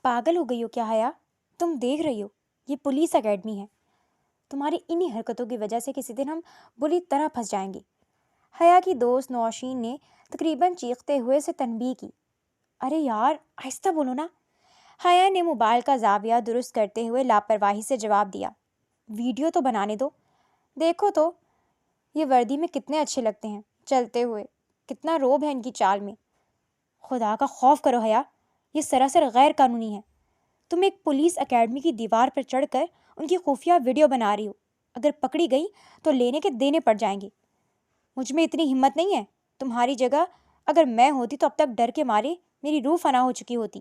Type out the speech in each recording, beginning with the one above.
پاگل ہو گئی ہو کیا حیا؟ تم دیکھ رہی ہو یہ پولیس اکیڈمی ہے. تمہاری انہی حرکتوں کی وجہ سے کسی دن ہم بری طرح پھنس جائیں گے. حیا کی دوست نوشین نے تقریباً چیختے ہوئے اسے تنبیہ کی. ارے یار آہستہ بولو نا. حیا نے موبائل کا زاویہ درست کرتے ہوئے لاپرواہی سے جواب دیا. ویڈیو تو بنانے دو. دیکھو تو یہ وردی میں کتنے اچھے لگتے ہیں چلتے ہوئے. کتنا روب ہے ان کی چال میں. خدا کا خوف کرو حیا, یہ سراسر غیر قانونی ہے. تم ایک پولیس اکیڈمی کی دیوار پر چڑھ کر ان کی خفیہ ویڈیو بنا رہی ہو. اگر پکڑی گئی تو لینے کے دینے پڑ جائیں گے. مجھ میں اتنی ہمت نہیں ہے. تمہاری جگہ اگر میں ہوتی تو اب تک ڈر کے مارے میری روح فنا ہو چکی ہوتی.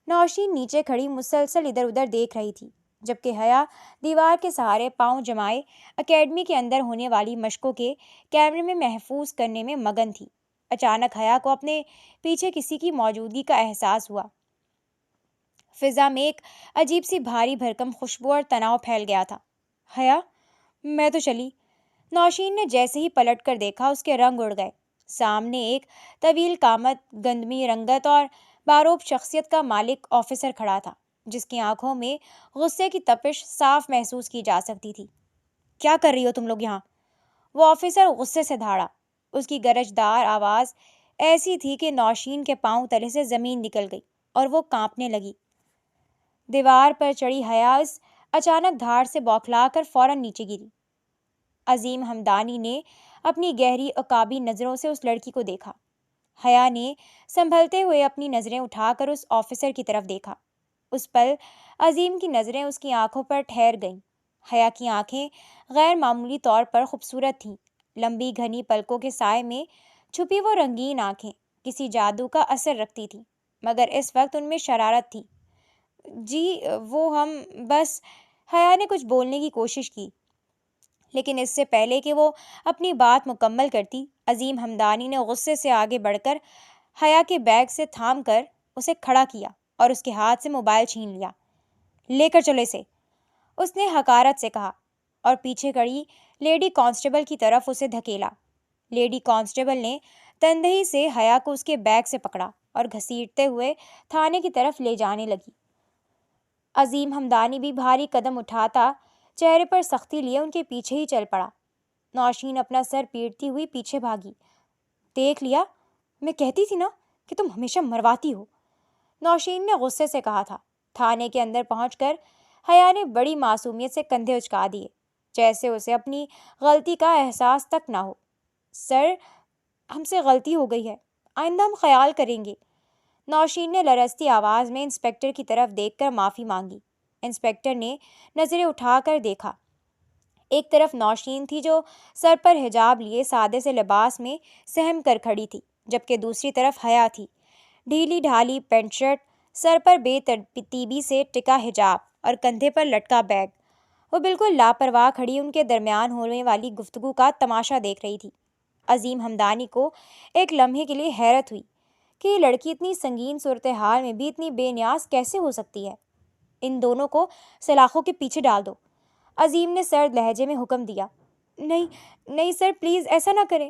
نوشین نیچے کھڑی مسلسل ادھر ادھر دیکھ رہی تھی جبکہ حیا دیوار کے سہارے پاؤں جمائے اکیڈمی کے اندر ہونے والی مشقوں کے کیمرے میں محفوظ کرنے میں مگن تھی. اچانک حیا کو اپنے پیچھے کسی کی موجودگی کا احساس ہوا. فضا میں ایک عجیب سی بھاری بھرکم خوشبو اور تناؤ پھیل گیا تھا. حیا میں تو چلی. نوشین نے جیسے ہی پلٹ کر دیکھا اس کے رنگ اڑ گئے. سامنے ایک طویل قامت, گندمی رنگت اور باروب شخصیت کا مالک آفیسر کھڑا تھا جس کی آنکھوں میں غصے کی تپش صاف محسوس کی جا سکتی تھی. کیا کر رہی ہو تم لوگ یہاں؟ وہ آفیسر غصے سے دھاڑا. اس کی گرجدار آواز ایسی تھی کہ نوشین کے پاؤں تلے سے زمین نکل گئی اور وہ کانپنے لگی. دیوار پر چڑھی حیا اس اچانک دھاڑ سے بوکھلا کر فوراً نیچے گری. عظیم ہمدانی نے اپنی گہری عقابی نظروں سے اس لڑکی کو دیکھا. حیا نے سنبھلتے ہوئے اپنی نظریں اٹھا کر اس آفیسر کی طرف دیکھا. اس پل عظیم کی نظریں اس کی آنکھوں پر ٹھہر گئیں. حیا کی آنکھیں غیر معمولی طور پر خوبصورت تھیں. لمبی گھنی پلکوں کے سائے میں چھپی وہ رنگین آنکھیں کسی جادو کا اثر رکھتی تھیں, مگر اس وقت ان میں شرارت تھی. جی وہ ہم بس. حیا نے کچھ بولنے کی کوشش کی لیکن اس سے پہلے کہ وہ اپنی بات مکمل کرتی عظیم ہمدانی نے غصے سے آگے بڑھ کر حیا کے بیگ سے تھام کر اسے کھڑا کیا اور اس کے ہاتھ سے موبائل چھین لیا. لے کر چلو اسے, اس نے حقارت سے کہا اور پیچھے کھڑی لیڈی کانسٹیبل کی طرف اسے دھکیلا. لیڈی کانسٹیبل نے تندہی سے حیا کو اس کے بیگ سے پکڑا اور گھسیٹتے ہوئے تھانے کی طرف لے جانے لگی. عظیم ہمدانی بھی بھاری قدم اٹھاتا چہرے پر سختی لیے ان کے پیچھے ہی چل پڑا. نوشین اپنا سر پیٹتی ہوئی پیچھے بھاگی. دیکھ لیا, میں کہتی تھی نا کہ تم ہمیشہ مرواتی ہو, نوشین نے غصے سے کہا تھا. تھانے کے اندر پہنچ کر حیا نے بڑی معصومیت سے کندھے اچکا دیے جیسے اسے اپنی غلطی کا احساس تک نہ ہو. سر ہم سے غلطی ہو گئی ہے, آئندہ ہم خیال کریں گے. نوشین نے لرزتی آواز میں انسپکٹر کی طرف دیکھ کر معافی مانگی. انسپکٹر نے نظریں اٹھا کر دیکھا. ایک طرف نوشین تھی جو سر پر حجاب لیے سادے سے لباس میں سہم کر کھڑی تھی جبکہ دوسری طرف حیا تھی. ڈھیلی ڈھالی پینٹ شرٹ, سر پر بے ترتیبی سے ٹکا حجاب اور کندھے پر لٹکا بیگ. وہ بالکل لاپرواہ کھڑی ان کے درمیان ہونے والی گفتگو کا تماشا دیکھ رہی تھی. عظیم ہمدانی کو ایک لمحے کے لیے حیرت ہوئی کہ یہ لڑکی اتنی سنگین صورتحال میں بھی اتنی بے نیاز کیسے ہو سکتی ہے. ان دونوں کو سلاخوں کے پیچھے ڈال دو, عظیم نے سرد لہجے میں حکم دیا. نہیں نہیں سر پلیز ایسا نہ کریں.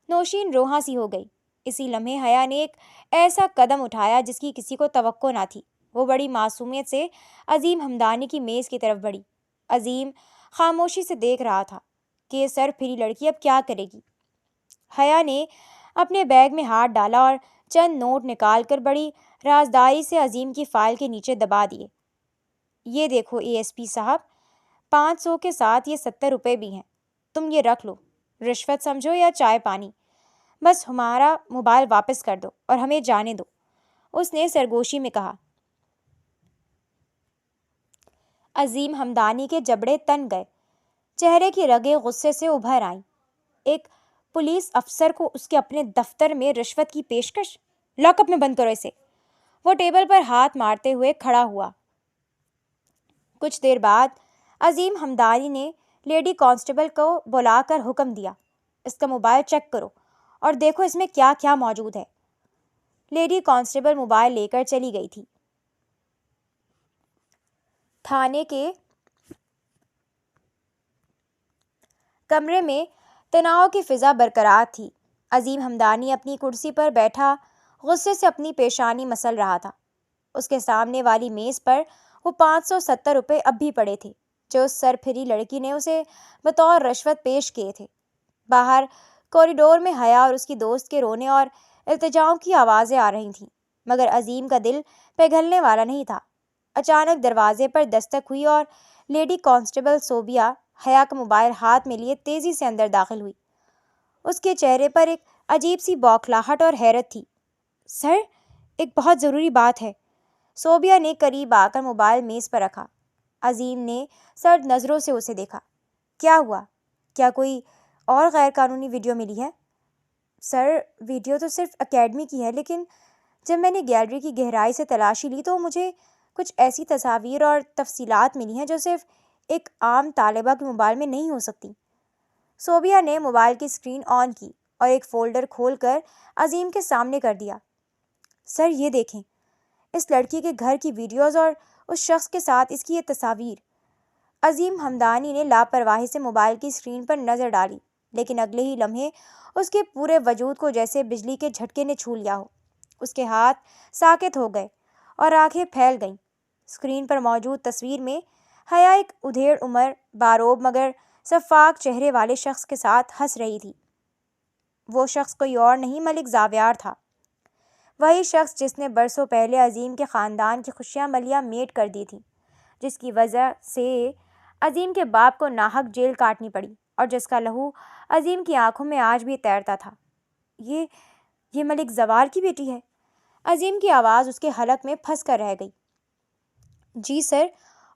نوشین روحاں سی ہو گئی. اسی لمحے حیا نے ایک ایسا قدم اٹھایا جس کی کسی کو توقع نہ تھی. وہ بڑی معصومیت سے عظیم ہمدانی کی میز کی طرف بڑھی. عظیم خاموشی سے دیکھ رہا تھا کہ یہ سر پھری لڑکی اب کیا کرے گی. حیا نے اپنے بیگ میں ہاتھ ڈالا اور چند نوٹ نکال کر بڑی رازداری سے عظیم کی فائل کے نیچے دبا دیے. یہ دیکھو اے ایس پی صاحب, 500 کے ساتھ یہ 70 روپے بھی ہیں. تم یہ رکھ لو, رشوت سمجھو یا چائے پانی. بس ہمارا موبائل واپس کر دو اور ہمیں جانے دو, اس نے سرگوشی میں کہا. عظیم ہمدانی کے جبڑے تن گئے. چہرے کی رگیں غصے سے ابھر آئیں. ایک پولیس افسر کو اس کے اپنے دفتر میں رشوت کی پیشکش؟ لاک اپ میں بند کرو اسے. وہ ٹیبل پر ہاتھ مارتے ہوئے کھڑا ہوا. کچھ دیر بعد عظیم ہمدانی نے لیڈی کانسٹیبل کو بلا کر حکم دیا, اس کا موبائل چیک کرو اور دیکھو اس میں کیا کیا موجود ہے. لیڈی کانسٹیبل موبائل لے کر چلی گئی تھی. تھانے کے کمرے میں تناؤ کی فضا برقرار تھی. عظیم ہمدانی اپنی کرسی پر بیٹھا غصے سے اپنی پیشانی مسل رہا تھا. اس کے سامنے والی میز پر وہ 570 روپے اب بھی پڑے تھے جو اس سر پھری لڑکی نے اسے بطور رشوت پیش کیے تھے۔ باہر کوریڈور میں حیا اور اس کی دوست کے رونے اور التجاؤں کی آوازیں آ رہی تھیں، مگر عظیم کا دل پگھلنے والا نہیں تھا۔ اچانک دروازے پر دستک ہوئی اور لیڈی کانسٹیبل صوبیہ حیا کا موبائل ہاتھ میں لیے تیزی سے اندر داخل ہوئی۔ اس کے چہرے پر ایک عجیب سی بوکھلاہٹ اور حیرت تھی۔ سر، ایک بہت ضروری بات ہے۔ صوبیہ نے قریب آ کر موبائل میز پر رکھا۔ عظیم نے سرد نظروں سے اسے دیکھا۔ کیا ہوا؟ کیا کوئی اور غیر قانونی ویڈیو ملی ہے؟ سر، ویڈیو تو صرف اکیڈمی کی ہے، لیکن جب میں نے گیلری کی گہرائی سے تلاشی لی تو مجھے کچھ ایسی تصاویر اور تفصیلات ملی ہیں جو صرف ایک عام طالبہ کے موبائل میں نہیں ہو سکتی۔ صوبیہ نے موبائل کی اسکرین آن کی اور ایک فولڈر کھول کر عظیم کے سامنے کر دیا۔ سر، یہ دیکھیں، اس لڑکی کے گھر کی ویڈیوز اور اس شخص کے ساتھ اس کی یہ تصاویر۔ عظیم ہمدانی نے لاپرواہی سے موبائل کی اسکرین پر نظر ڈالی، لیکن اگلے ہی لمحے اس کے پورے وجود کو جیسے بجلی کے جھٹکے نے چھو لیا ہو۔ اس کے ہاتھ ساکت ہو گئے اور آنکھیں پھیل گئیں۔ اسکرین پر موجود تصویر میں حیا ایک ادھیڑ عمر، باروب مگر شفاف چہرے والے شخص کے ساتھ ہنس رہی تھی۔ وہ شخص کوئی اور نہیں، ملک زاویار تھا، وہی شخص جس نے برسوں پہلے عظیم کے خاندان کی خوشیاں ملیاں میٹ کر دی تھیں، جس کی وجہ سے عظیم کے باپ کو ناحق جیل کاٹنی پڑی اور جس کا لہو عظیم کی آنکھوں میں آج بھی تیرتا تھا۔ یہ ملک زوار کی بیٹی ہے؟ عظیم کی آواز اس کے حلق میں پھنس کر رہ گئی۔ جی سر،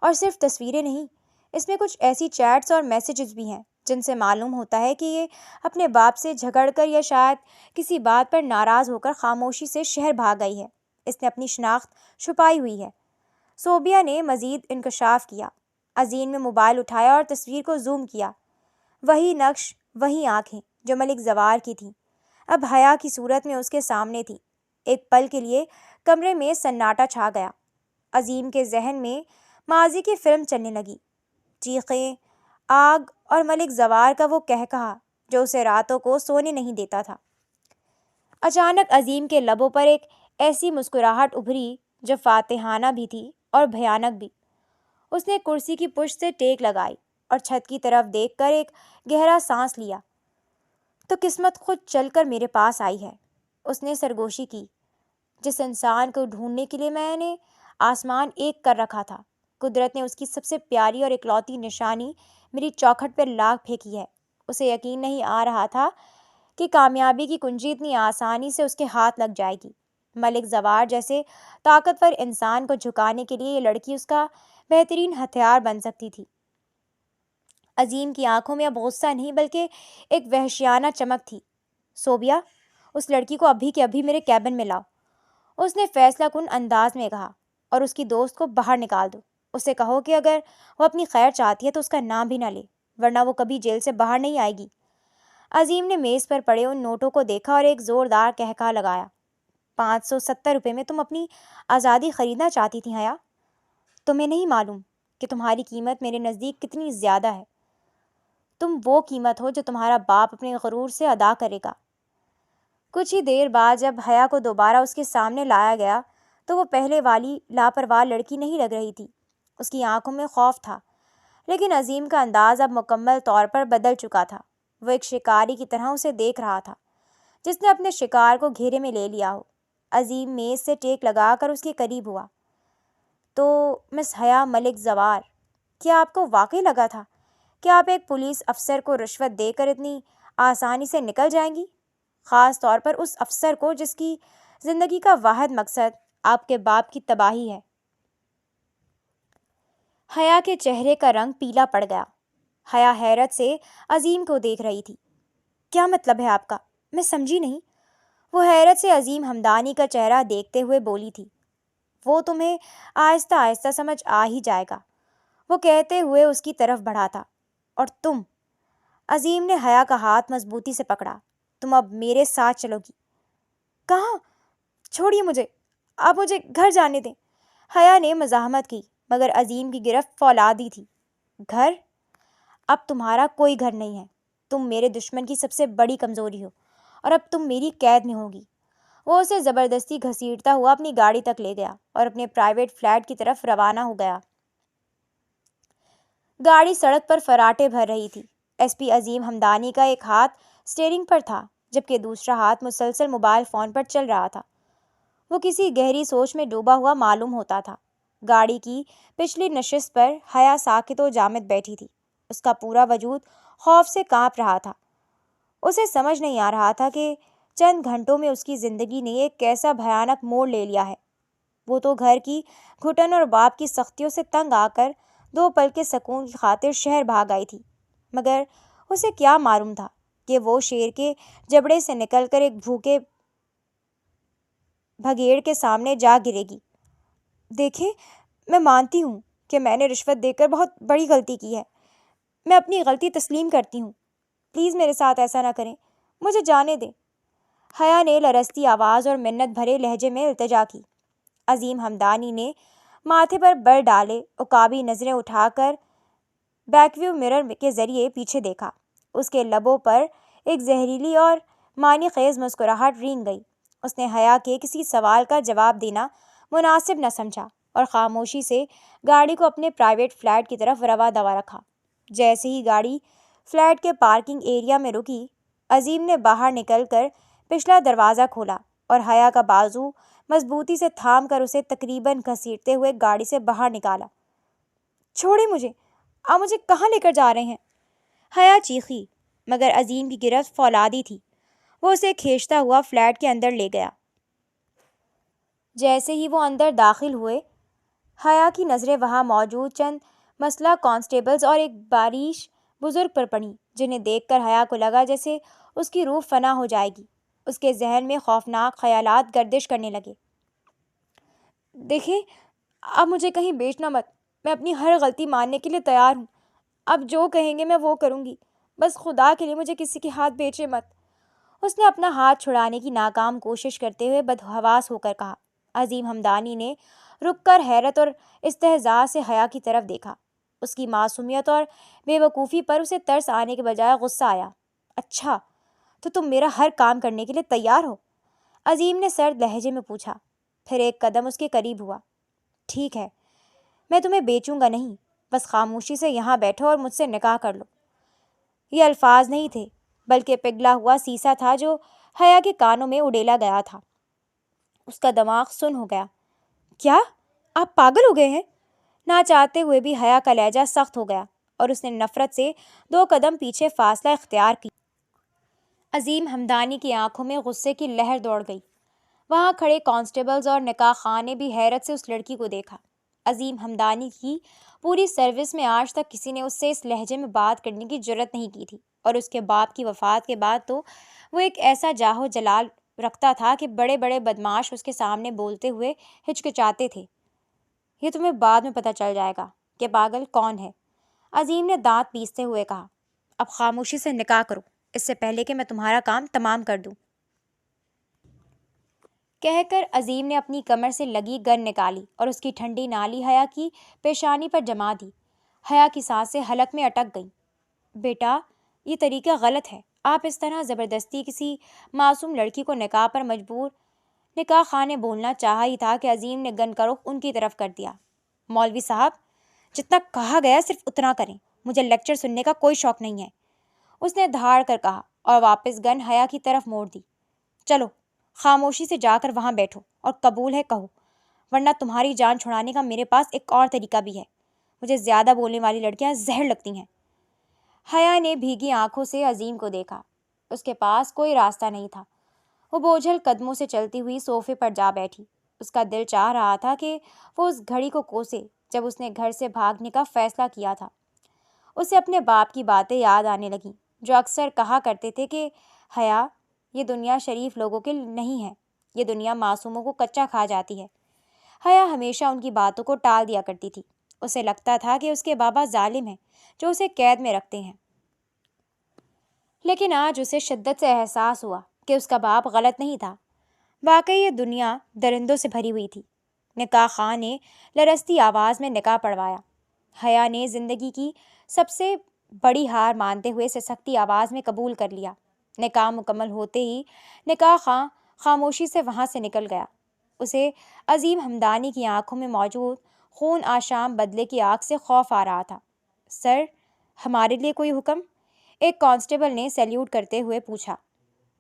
اور صرف تصویریں نہیں، اس میں کچھ ایسی چیٹس اور میسیجز بھی ہیں جن سے معلوم ہوتا ہے کہ یہ اپنے باپ سے جھگڑ کر یا شاید کسی بات پر ناراض ہو کر خاموشی سے شہر بھاگ گئی ہے۔ اس نے اپنی شناخت چھپائی ہوئی ہے۔ صوبیہ نے مزید انکشاف کیا۔ عظیم نے موبائل اٹھایا اور تصویر کو زوم کیا۔ وہی نقش، وہی آنکھیں جو ملک زوار کی تھیں، اب حیا کی صورت میں اس کے سامنے تھی۔ ایک پل کے لیے کمرے میں سناٹا چھا گیا۔ عظیم کے ذہن میں ماضی کی فلم چلنے لگی، چیخیں، آگ اور ملک زوار کا وہ قہقہا جو اسے راتوں کو سونے نہیں دیتا تھا۔ اچانک عظیم کے لبوں پر ایک ایسی مسکراہٹ ابھری جو فاتحانہ بھی تھی اور بھیانک بھی۔ اس نے کرسی کی پشت سے ٹیک لگائی اور چھت کی طرف دیکھ کر ایک گہرا سانس لیا۔ تو قسمت خود چل کر میرے پاس آئی ہے، اس نے سرگوشی کی۔ جس انسان کو ڈھونڈنے کے لیے میں نے آسمان ایک کر رکھا تھا، قدرت نے اس کی سب سے پیاری اور اکلوتی نشانی میری چوکھٹ پر لا پھینکی ہے۔ اسے یقین نہیں آ رہا تھا کہ کامیابی کی کنجی اتنی آسانی سے اس کے ہاتھ لگ جائے گی۔ ملک زوار جیسے طاقتور انسان کو جھکانے کے لیے یہ لڑکی اس کا بہترین ہتھیار بن سکتی تھی۔ عظیم کی آنکھوں میں اب غصہ نہیں بلکہ ایک وحشیانہ چمک تھی۔ صوبیہ، اس لڑکی کو ابھی کے ابھی میرے کیبن میں لاؤ، اس نے فیصلہ کن انداز میں کہا، اور اس کی دوست کو باہر نکال دو۔ اسے کہو کہ اگر وہ اپنی خیر چاہتی ہے تو اس کا نام بھی نہ لے، ورنہ وہ کبھی جیل سے باہر نہیں آئے گی۔ عظیم نے میز پر پڑے ان نوٹوں کو دیکھا اور ایک زوردار قہقہا لگایا۔ 570 روپے میں تم اپنی آزادی خریدنا چاہتی تھی حیا؟ تمہیں نہیں معلوم کہ تمہاری قیمت میرے نزدیک کتنی زیادہ ہے۔ تم وہ قیمت ہو جو تمہارا باپ اپنے غرور سے ادا کرے گا۔ کچھ ہی دیر بعد جب حیا کو دوبارہ اس کے سامنے لایا گیا تو وہ پہلے والی لاپرواہ لڑکی نہیں لگ رہی تھی۔ اس کی آنکھوں میں خوف تھا، لیکن عظیم کا انداز اب مکمل طور پر بدل چکا تھا۔ وہ ایک شکاری کی طرح اسے دیکھ رہا تھا جس نے اپنے شکار کو گھیرے میں لے لیا ہو۔ عظیم میز سے ٹیک لگا کر اس کے قریب ہوا۔ تو مس حیا ملک زوار، کیا آپ کو واقعی لگا تھا کہ آپ ایک پولیس افسر کو رشوت دے کر اتنی آسانی سے نکل جائیں گی، خاص طور پر اس افسر کو جس کی زندگی کا واحد مقصد آپ کے باپ کی تباہی ہے؟ حیا کے چہرے کا رنگ پیلا پڑ گیا۔ حیا حیرت سے عظیم کو دیکھ رہی تھی۔ کیا مطلب ہے آپ کا؟ میں سمجھی نہیں۔ وہ حیرت سے عظیم ہمدانی کا چہرہ دیکھتے ہوئے بولی تھی۔ وہ تمہیں آہستہ آہستہ سمجھ آ ہی جائے گا، وہ کہتے ہوئے اس کی طرف بڑھا تھا۔ اور تم، عظیم نے حیا کا ہاتھ مضبوطی سے پکڑا، تم اب میرے ساتھ چلو گی۔ کہاں؟ چھوڑیے مجھے، آپ مجھے گھر جانے دیں۔ حیا نے مزاحمت کی، مگر عظیم کی گرفت فولادی تھی۔ گھر؟ اب تمہارا کوئی گھر نہیں ہے۔ تم میرے دشمن کی سب سے بڑی کمزوری ہو اور اب تم میری قید میں ہوگی۔ وہ اسے زبردستی گھسیٹتا ہوا اپنی گاڑی تک لے گیا اور اپنے پرائیویٹ فلیٹ کی طرف روانہ ہو گیا۔ گاڑی سڑک پر فراٹے بھر رہی تھی۔ ایس پی عظیم ہمدانی کا ایک ہاتھ اسٹیئرنگ پر تھا جبکہ دوسرا ہاتھ مسلسل موبائل فون پر چل رہا تھا۔ وہ کسی گہری سوچ میں ڈوبا ہوا معلوم ہوتا تھا۔ گاڑی کی پچھلی نشست پر حیا ساکت و جامد بیٹھی تھی۔ اس کا پورا وجود خوف سے کانپ رہا تھا۔ اسے سمجھ نہیں آ رہا تھا کہ چند گھنٹوں میں اس کی زندگی نے ایک کیسا بھیانک موڑ لے لیا ہے۔ وہ تو گھر کی گھٹن اور باپ کی سختیوں سے تنگ آ کر 2 پل کے سکون کی خاطر شہر بھاگ آئی تھی، مگر اسے کیا معلوم تھا کہ وہ شیر کے جبڑے سے نکل کر ایک بھوکے بھگیڑ کے سامنے جا گرے گی۔ دیکھیں، میں مانتی ہوں کہ میں نے رشوت دے کر بہت بڑی غلطی کی ہے۔ میں اپنی غلطی تسلیم کرتی ہوں۔ پلیز میرے ساتھ ایسا نہ کریں، مجھے جانے دیں۔ حیا نے لرزتی آواز اور منت بھرے لہجے میں التجا کی۔ عظیم ہمدانی نے ماتھے پر بر ڈالے عقابی نظریں اٹھا کر بیک ویو مرر کے ذریعے پیچھے دیکھا۔ اس کے لبوں پر ایک زہریلی اور معنی خیز مسکراہٹ رینگ گئی۔ اس نے حیا کے کسی سوال کا جواب دینا مناسب نہ سمجھا اور خاموشی سے گاڑی کو اپنے پرائیویٹ فلیٹ کی طرف رواں دوا رکھا۔ جیسے ہی گاڑی فلیٹ کے پارکنگ ایریا میں رکی، عظیم نے باہر نکل کر پچھلا دروازہ کھولا اور حیا کا بازو مضبوطی سے تھام کر اسے تقریباً گھسیٹتے ہوئے گاڑی سے باہر نکالا۔ چھوڑیں مجھے، آپ مجھے کہاں لے کر جا رہے ہیں؟ حیا چیخی، مگر عظیم کی گرفت فولادی تھی۔ وہ اسے کھینچتا ہوا فلیٹ کے اندر لے گیا۔ جیسے ہی وہ اندر داخل ہوئے، حیا کی نظریں وہاں موجود چند مسلح کانسٹیبلز اور ایک باریش بزرگ پر پڑیں، جنہیں دیکھ کر حیا کو لگا جیسے اس کی روح فنا ہو جائے گی۔ اس کے ذہن میں خوفناک خیالات گردش کرنے لگے۔ دیکھیں، آپ مجھے کہیں بیچنا مت۔ میں اپنی ہر غلطی ماننے کے لیے تیار ہوں۔ آپ جو کہیں گے میں وہ کروں گی۔ بس خدا کے لیے مجھے کسی کے ہاتھ بیچے مت۔ اس نے اپنا ہاتھ چھڑانے کی ناکام کوشش کرتے ہوئے بدحواس ہو کر کہا۔ عظیم ہمدانی نے رک کر حیرت اور استہزاء سے حیا کی طرف دیکھا۔ اس کی معصومیت اور بے وقوفی پر اسے ترس آنے کے بجائے غصہ آیا۔ اچھا، تو تم میرا ہر کام کرنے کے لیے تیار ہو؟ عظیم نے سرد لہجے میں پوچھا، پھر ایک قدم اس کے قریب ہوا۔ ٹھیک ہے، میں تمہیں بیچوں گا نہیں، بس خاموشی سے یہاں بیٹھو اور مجھ سے نکاح کر لو۔ یہ الفاظ نہیں تھے، بلکہ پگھلا ہوا سیسا تھا جو حیا کے کانوں میں اڑیلا گیا تھا۔ اس کا دماغ سن ہو گیا۔ کیا آپ پاگل ہو گئے ہیں؟ نہ چاہتے ہوئے بھی حیا کا لہجہ سخت ہو گیا اور اس نے نفرت سے 2 قدم پیچھے فاصلہ اختیار کی۔ عظیم ہمدانی کی آنکھوں میں غصے کی لہر دوڑ گئی۔ وہاں کھڑے کانسٹیبلز اور نکاح خاں نے بھی حیرت سے اس لڑکی کو دیکھا۔ عظیم ہمدانی کی پوری سروس میں آج تک کسی نے اس سے اس لہجے میں بات کرنے کی جرت نہیں کی تھی، اور اس کے باپ کی وفات کے بعد تو وہ ایک ایسا جاہ و جلال رکھتا تھا کہ بڑے بڑے بدماش اس کے سامنے بولتے ہوئے ہچکچاتے تھے۔ یہ تمہیں بعد میں پتہ چل جائے گا کہ پاگل کون ہے، عظیم نے دانت پیستے ہوئے کہا۔ اب خاموشی سے نکاح کرو، اس سے پہلے کہ میں تمہارا کام تمام کر دوں۔ کہہ کر عظیم نے اپنی کمر سے لگی گن نکالی اور اس کی ٹھنڈی نالی حیا کی پیشانی پر جما دی۔ حیا کی سانسیں حلق میں اٹک گئیں۔ بیٹا، یہ طریقہ غلط ہے۔ آپ اس طرح زبردستی کسی معصوم لڑکی کو نکاح پر مجبور۔ نکاح خاں نے بولنا چاہا ہی تھا کہ عظیم نے گن کا رخ ان کی طرف کر دیا۔ مولوی صاحب، جتنا کہا گیا صرف اتنا کریں، مجھے لیکچر سننے کا کوئی شوق نہیں ہے، اس نے دھاڑ کر کہا اور واپس گن حیا کی طرف موڑ دی۔ چلو، خاموشی سے جا کر وہاں بیٹھو اور قبول ہے کہو، ورنہ تمہاری جان چھڑانے کا میرے پاس ایک اور طریقہ بھی ہے۔ مجھے زیادہ بولنے والی لڑکیاں زہر لگتی ہیں۔ حیا نے بھیگی آنکھوں سے عظیم کو دیکھا۔ اس کے پاس کوئی راستہ نہیں تھا۔ وہ بوجھل قدموں سے چلتی ہوئی صوفے پر جا بیٹھی۔ اس کا دل چاہ رہا تھا کہ وہ اس گھڑی کو کوسے جب اس نے گھر سے بھاگنے کا فیصلہ کیا تھا۔ اسے اپنے باپ کی باتیں یاد آنے لگیں، جو اکثر کہا کرتے تھے کہ حیا، یہ دنیا شریف لوگوں کے نہیں ہے، یہ دنیا معصوموں کو کچا کھا جاتی ہے۔ حیا ہمیشہ ان کی باتوں کو ٹال دیا کرتی تھی۔ اسے لگتا تھا کہ اس کے بابا ظالم ہیں جو اسے قید میں رکھتے ہیں، لیکن آج اسے شدت سے احساس ہوا کہ اس کا باپ غلط نہیں تھا۔ واقعی یہ دنیا درندوں سے بھری ہوئی تھی۔ نکاح خاں نے لرزتی آواز میں نکاح پڑھوایا۔ حیا نے زندگی کی سب سے بڑی ہار مانتے ہوئے اسے سختی آواز میں قبول کر لیا۔ نکاح مکمل ہوتے ہی نکاح خاں خاموشی سے وہاں سے نکل گیا۔ اسے عظیم ہمدانی کی آنکھوں میں موجود خون آشام بدلے کی آگ سے خوف آ رہا تھا۔ سر، ہمارے لیے کوئی حکم؟ ایک کانسٹیبل نے سیلیوٹ کرتے ہوئے پوچھا۔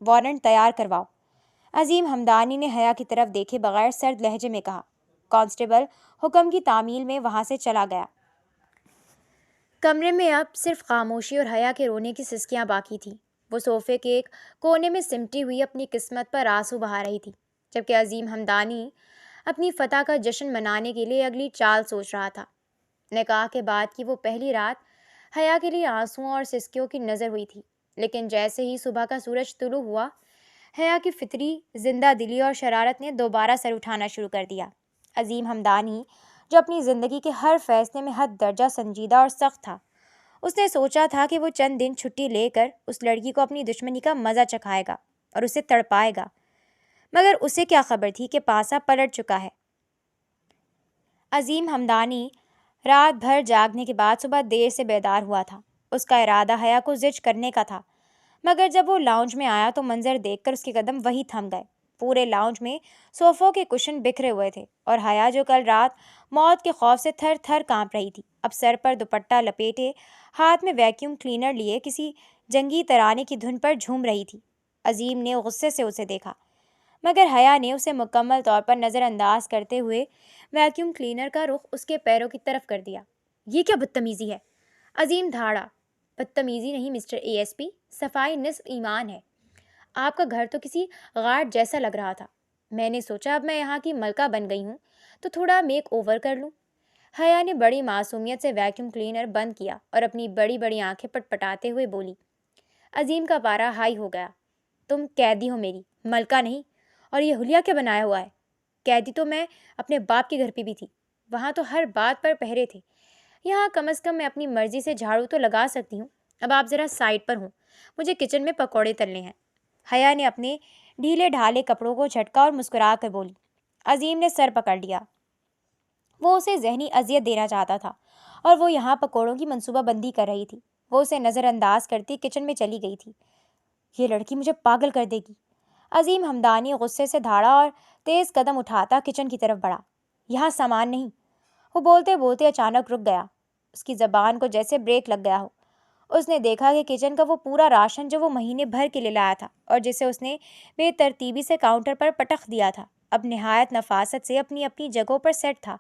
وارنٹ تیار کرواؤ، عظیم ہمدانی نے حیا کی طرف دیکھے بغیر سرد لہجے میں کہا۔ کانسٹیبل حکم کی تعمیل میں وہاں سے چلا گیا۔ کمرے میں اب صرف خاموشی اور حیا کے رونے کی سسکیاں باقی تھیں۔ وہ صوفے کے ایک کونے میں سمٹی ہوئی اپنی قسمت پر آنسو بہا رہی تھی، جبکہ عظیم ہمدانی اپنی فتح کا جشن منانے کے لیے اگلی چال سوچ رہا تھا۔ نکاح کے بعد کی وہ پہلی رات حیا کے لیے آنسوؤں اور سسکیوں کی نظر ہوئی تھی، لیکن جیسے ہی صبح کا سورج طلوع ہوا، حیا کی فطری زندہ دلی اور شرارت نے دوبارہ سر اٹھانا شروع کر دیا۔ عظیم ہمدانی، جو اپنی زندگی کے ہر فیصلے میں حد درجہ سنجیدہ اور سخت تھا، اس نے سوچا تھا کہ وہ چند دن چھٹی لے کر اس لڑکی کو اپنی دشمنی کا مزہ چکھائے گا اور اسے تڑپائے گا، مگر اسے کیا خبر تھی کہ پانسا پلٹ چکا ہے۔ عظیم ہمدانی رات بھر جاگنے کے بعد صبح دیر سے بیدار ہوا تھا۔ اس کا ارادہ حیا کو زج کرنے کا تھا، مگر جب وہ لاؤنج میں آیا تو منظر دیکھ کر اس کے قدم وہیں تھم گئے۔ پورے لاؤنج میں صوفوں کے کشن بکھرے ہوئے تھے اور حیا، جو کل رات موت کے خوف سے تھر تھر کانپ رہی تھی، اب سر پر دوپٹہ لپیٹے ہاتھ میں ویکیوم کلینر لیے کسی جنگی ترانے کی دھن پر جھوم رہی تھی۔ عظیم نے غصے سے اسے دیکھا، مگر حیا نے اسے مکمل طور پر نظر انداز کرتے ہوئے ویکیوم کلینر کا رخ اس کے پیروں کی طرف کر دیا۔ یہ کیا بدتمیزی ہے؟ عظیم دھاڑا۔ بدتمیزی نہیں مسٹر اے ایس پی، صفائی نصف ایمان ہے۔ آپ کا گھر تو کسی غارت جیسا لگ رہا تھا۔ میں نے سوچا اب میں یہاں کی ملکہ بن گئی ہوں تو تھوڑا میک اوور کر لوں۔ حیا نے بڑی معصومیت سے ویکیوم کلینر بند کیا اور اپنی بڑی بڑی آنکھیں پٹپٹاتے ہوئے بولی۔ عظیم کا پارا ہائی ہو گیا۔ تم قیدی ہو میری، ملکہ نہیں۔ اور یہ حلیہ کیا بنایا ہوا ہے؟ قیدی تو میں اپنے باپ کے گھر پہ بھی تھی، وہاں تو ہر بات پر پہرے تھے۔ یہاں کم از کم میں اپنی مرضی سے جھاڑو تو لگا سکتی ہوں۔ اب آپ ذرا سائڈ پر ہوں، مجھے کچن میں پکوڑے تلنے ہیں۔ حیا نے اپنے ڈھیلے ڈھالے کپڑوں کو جھٹکا اور مسکرا کر بولی۔ عظیم نے سر پکڑ لیا۔ وہ اسے ذہنی اذیت دینا چاہتا تھا اور وہ یہاں پکوڑوں کی منصوبہ بندی کر رہی تھی۔ وہ اسے نظر انداز کرتی کچن میں چلی گئی تھی۔ یہ لڑکی مجھے پاگل کر دے گی۔ عظیم ہمدانی غصے سے دھاڑا اور تیز قدم اٹھاتا کچن کی طرف بڑھا۔ یہاں سامان نہیں۔ وہ بولتے بولتے اچانک رک گیا۔ اس کی زبان کو جیسے بریک لگ گیا ہو۔ اس نے دیکھا کہ کچن کا وہ پورا راشن جو وہ مہینے بھر کے لیے لایا تھا اور جسے اس نے بے ترتیبی سے کاؤنٹر پر پٹخ دیا تھا، اب نہایت نفاست سے اپنی اپنی جگہوں پر سیٹ تھا۔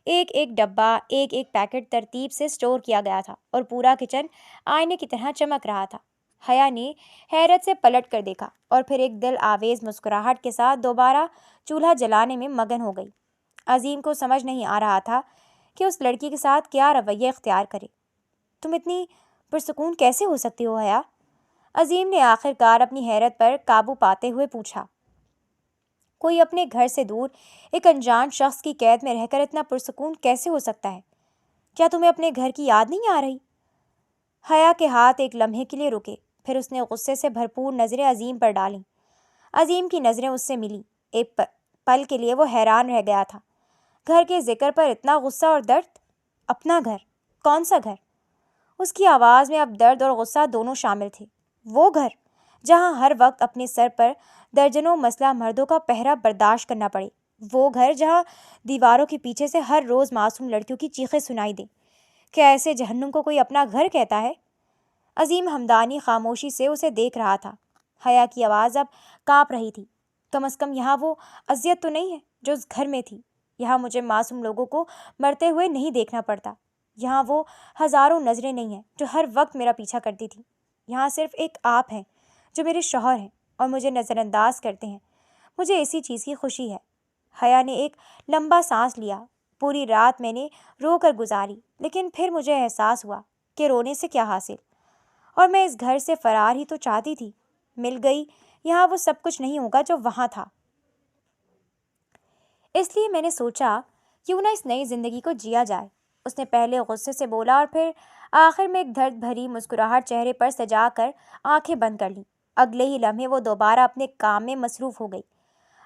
ایک ایک ڈبہ، ایک ایک پیکٹ ترتیب سے سٹور کیا گیا تھا اور پورا کچن آئینے کی طرح چمک رہا تھا۔ حیا نے حیرت سے پلٹ کر دیکھا اور پھر ایک دل آویز مسکراہٹ کے ساتھ دوبارہ چولہا جلانے میں مگن ہو گئی۔ عظیم کو سمجھ نہیں آ رہا تھا کہ اس لڑکی کے ساتھ کیا رویہ اختیار کرے۔ تم اتنی پرسکون کیسے ہو سکتی ہو حیا؟ عظیم نے آخر کار اپنی حیرت پر قابو پاتے ہوئے پوچھا۔ کوئی اپنے گھر سے دور ایک انجان شخص کی قید میں رہ کر اتنا پرسکون کیسے ہو سکتا ہے؟ کیا تمہیں اپنے گھر کی یاد نہیں آ رہی؟ حیا کے ہاتھ ایک لمحے کے لیے رکے، پھر اس نے غصے سے بھرپور نظریں عظیم پر ڈالیں۔ عظیم کی نظریں اس سے ملی۔ ایک پل کے لیے وہ حیران رہ گیا تھا۔ گھر کے ذکر پر اتنا غصہ اور درد؟ اپنا گھر؟ کون سا گھر؟ اس کی آواز میں اب درد اور غصہ دونوں شامل تھے۔ وہ گھر جہاں ہر وقت اپنے سر پر درجنوں مسلح مردوں کا پہرا برداشت کرنا پڑے۔ وہ گھر جہاں دیواروں کے پیچھے سے ہر روز معصوم لڑکیوں کی چیخیں سنائی دیں۔ کیا ایسے جہنم کو کوئی اپنا گھر کہتا ہے؟ عظیم ہمدانی خاموشی سے اسے دیکھ رہا تھا۔ حیا کی آواز اب کانپ رہی تھی۔ کم از کم یہاں وہ اذیت تو نہیں ہے جو اس گھر میں تھی۔ یہاں مجھے معصوم لوگوں کو مرتے ہوئے نہیں دیکھنا پڑتا۔ یہاں وہ ہزاروں نظریں نہیں ہیں جو ہر وقت میرا پیچھا کرتی تھیں۔ یہاں صرف ایک آپ ہیں جو میرے شوہر ہیں اور مجھے نظر انداز کرتے ہیں۔ مجھے اسی چیز کی خوشی ہے۔ حیا نے ایک لمبا سانس لیا۔ پوری رات میں نے رو کر گزاری، لیکن پھر مجھے احساس ہوا کہ رونے سے کیا حاصل، اور میں اس گھر سے فرار ہی تو چاہتی تھی۔ مل گئی یہاں وہ سب کچھ نہیں ہوگا جو وہاں تھا۔ اس لیے میں نے سوچا کیوں نہ اس نئی زندگی کو جیا جائے۔ اس نے پہلے غصے سے بولا اور پھر آخر میں ایک درد بھری مسکراہٹ چہرے پر سجا کر آنکھیں بند کر لیں۔ اگلے ہی لمحے وہ دوبارہ اپنے کام میں مصروف ہو گئی۔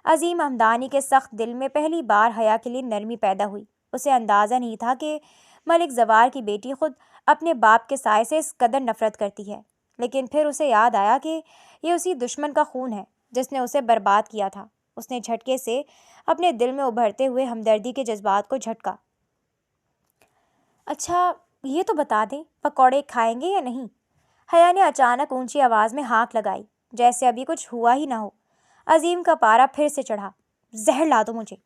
عظیم ہمدانی کے سخت دل میں پہلی بار حیا کے لیے نرمی پیدا ہوئی۔ اسے اندازہ نہیں تھا کہ ملک زوار کی بیٹی خود اپنے باپ کے سائے سے اس قدر نفرت کرتی ہے، لیکن پھر اسے یاد آیا کہ یہ اسی دشمن کا خون ہے جس نے اسے برباد کیا تھا۔ اس نے جھٹکے سے اپنے دل میں ابھرتے ہوئے ہمدردی کے جذبات کو جھٹکا۔ اچھا یہ تو بتا دیں پکوڑے کھائیں گے یا نہیں؟ حیا نے اچانک اونچی آواز میں ہانک لگائی، جیسے ابھی کچھ ہوا ہی نہ ہو۔ عظیم کا پارا پھر سے چڑھا۔ زہر لا دو مجھے،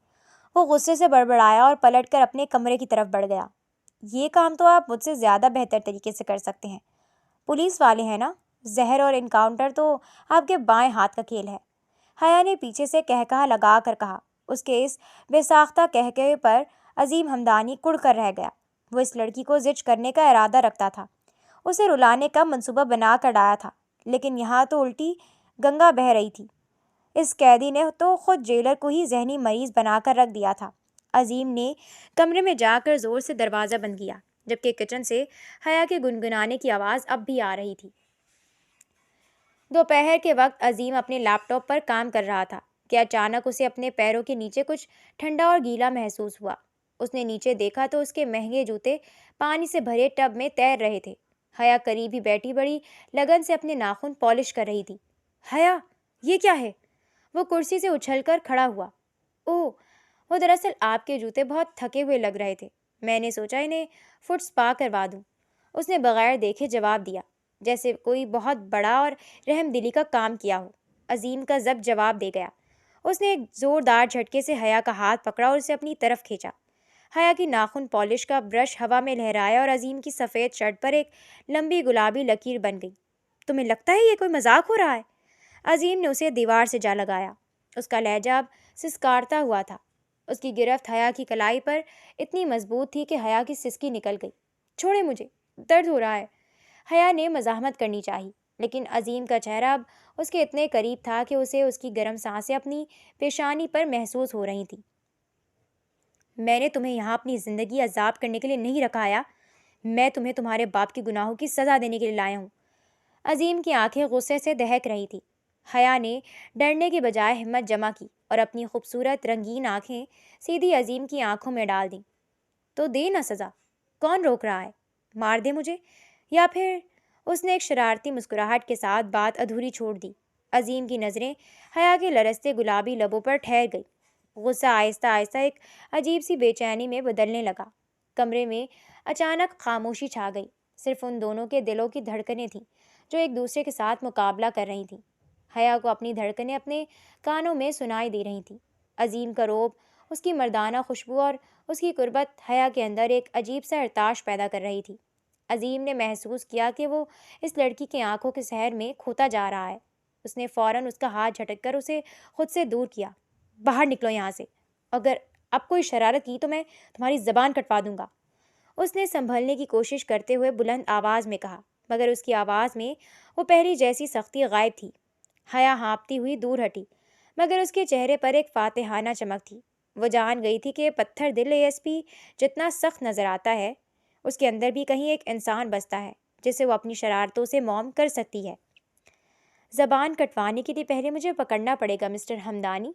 وہ غصے سے بڑبڑایا اور پلٹ کر اپنے کمرے کی طرف بڑھ گیا۔ یہ کام تو آپ مجھ سے زیادہ بہتر طریقے سے کر سکتے ہیں، پولیس والے ہیں نا، زہر اور انکاؤنٹر تو آپ کے بائیں ہاتھ کا کھیل ہے۔ حیا نے پیچھے سے کہکہا لگا کر کہا۔ اس کے اس بے ساختہ کہکہے پر عظیم ہمدانی کڑ کر رہ گیا۔ وہ اس لڑکی کو زچ کرنے کا ارادہ رکھتا تھا، اسے رلانے کا منصوبہ بنا کر لایا تھا، لیکن یہاں تو الٹی گنگا بہہ رہی تھی۔ اس قیدی نے تو خود جیلر کو ہی ذہنی مریض بنا کر رکھ دیا تھا۔ عظیم نے کمرے میں جا کر زور سے دروازہ بند کیا، جبکہ کچن سے حیا کے گنگنانے کی آواز اب بھی آ رہی تھی۔ دوپہر کے وقت عظیم اپنے لیپ ٹاپ پر کام کر رہا تھا کہ اچانک اسے اپنے پیروں کے نیچے کچھ ٹھنڈا اور گیلا محسوس ہوا۔ اس نے نیچے دیکھا تو اس کے مہنگے جوتے پانی سے بھرے ٹب میں تیر رہے تھے۔ حیا قریب ہی بیٹھی بڑی لگن سے اپنے ناخن پالش کر رہی تھی۔ حیا، یہ کیا ہے؟ وہ کرسی سے اچھل کر کھڑا ہوا۔ اوہ، وہ دراصل آپ کے جوتے بہت تھکے ہوئے لگ رہے تھے، میں نے سوچا انہیں فٹ سپا کروا دوں۔ اس نے بغیر دیکھے جواب دیا، جیسے کوئی بہت بڑا اور رحم دلی کا کام کیا ہو۔ عظیم کا ضبط جواب دے گیا۔ اس نے ایک زوردار جھٹکے سے حیا کا ہاتھ پکڑا اور اسے اپنی طرف کھینچا۔ حیا کی ناخن پالش کا برش ہوا میں لہرایا اور عظیم کی سفید شرٹ پر ایک لمبی گلابی لکیر بن گئی۔ تمہیں لگتا ہے یہ کوئی مذاق ہو رہا ہے؟ عظیم نے اسے دیوار سے جا لگایا۔ اس کا لہجہ اب سسکارتا ہوا تھا۔ اس کی گرفت حیا کی کلائی پر اتنی مضبوط تھی کہ حیا کی سسکی نکل گئی۔ چھوڑے مجھے، درد ہو رہا ہے۔ حیا نے مزاحمت کرنی چاہی، لیکن عظیم کا چہرہ اب اس کے اتنے قریب تھا کہ اسے اس کی گرم سانسیں اپنی پیشانی پر محسوس ہو رہی تھیں۔ میں نے تمہیں یہاں اپنی زندگی عذاب کرنے کے لیے نہیں رکھایا، میں تمہیں تمہارے باپ کی گناہوں کی سزا دینے کے لیے لایا ہوں۔ عظیم کی آنکھیں غصے سے دہک رہی تھی۔ حیا نے ڈرنے کے بجائے ہمت جمع کی اور اپنی خوبصورت رنگین آنکھیں سیدھی عظیم کی آنکھوں میں ڈال دیں۔ تو دے نا سزا، کون روک رہا ہے؟ مار دے مجھے، یا پھر… اس نے ایک شرارتی مسکراہٹ کے ساتھ بات ادھوری چھوڑ دی۔ عظیم کی نظریں حیا کے لرزتے گلابی لبوں پر ٹھہر گئی۔ غصہ آہستہ آہستہ ایک عجیب سی بے چینی میں بدلنے لگا۔ کمرے میں اچانک خاموشی چھا گئی، صرف ان دونوں کے دلوں کی دھڑکنیں تھیں جو ایک دوسرے کے ساتھ مقابلہ کر رہی تھیں۔ حیا کو اپنی دھڑکنیں اپنے کانوں میں سنائی دے رہی تھیں۔ عظیم کا روب، اس کی مردانہ خوشبو اور اس کی قربت حیا کے اندر ایک عجیب سا ارتعاش پیدا کر رہی تھی۔ عظیم نے محسوس کیا کہ وہ اس لڑکی کی آنکھوں کے سحر میں کھوتا جا رہا ہے۔ اس نے فوراً اس کا ہاتھ جھٹک کر اسے خود سے دور کیا۔ باہر نکلو یہاں سے، اگر اب کوئی شرارت کی تو میں تمہاری زبان کٹوا دوں گا۔ اس نے سنبھلنے کی کوشش کرتے ہوئے بلند آواز میں کہا، مگر اس کی آواز میں وہ پہلی جیسی سختی غائب تھی۔ حیا ہانپتی ہوئی دور ہٹی، مگر اس کے چہرے پر ایک فاتحانہ چمک تھی۔ وہ جان گئی تھی کہ پتھر دل ASP جتنا سخت نظر آتا ہے، اس کے اندر بھی کہیں ایک انسان بستا ہے جسے وہ اپنی شرارتوں سے موم کر سکتی ہے۔ زبان کٹوانے کے لیے پہلے مجھے پکڑنا پڑے گا مسٹر ہمدانی،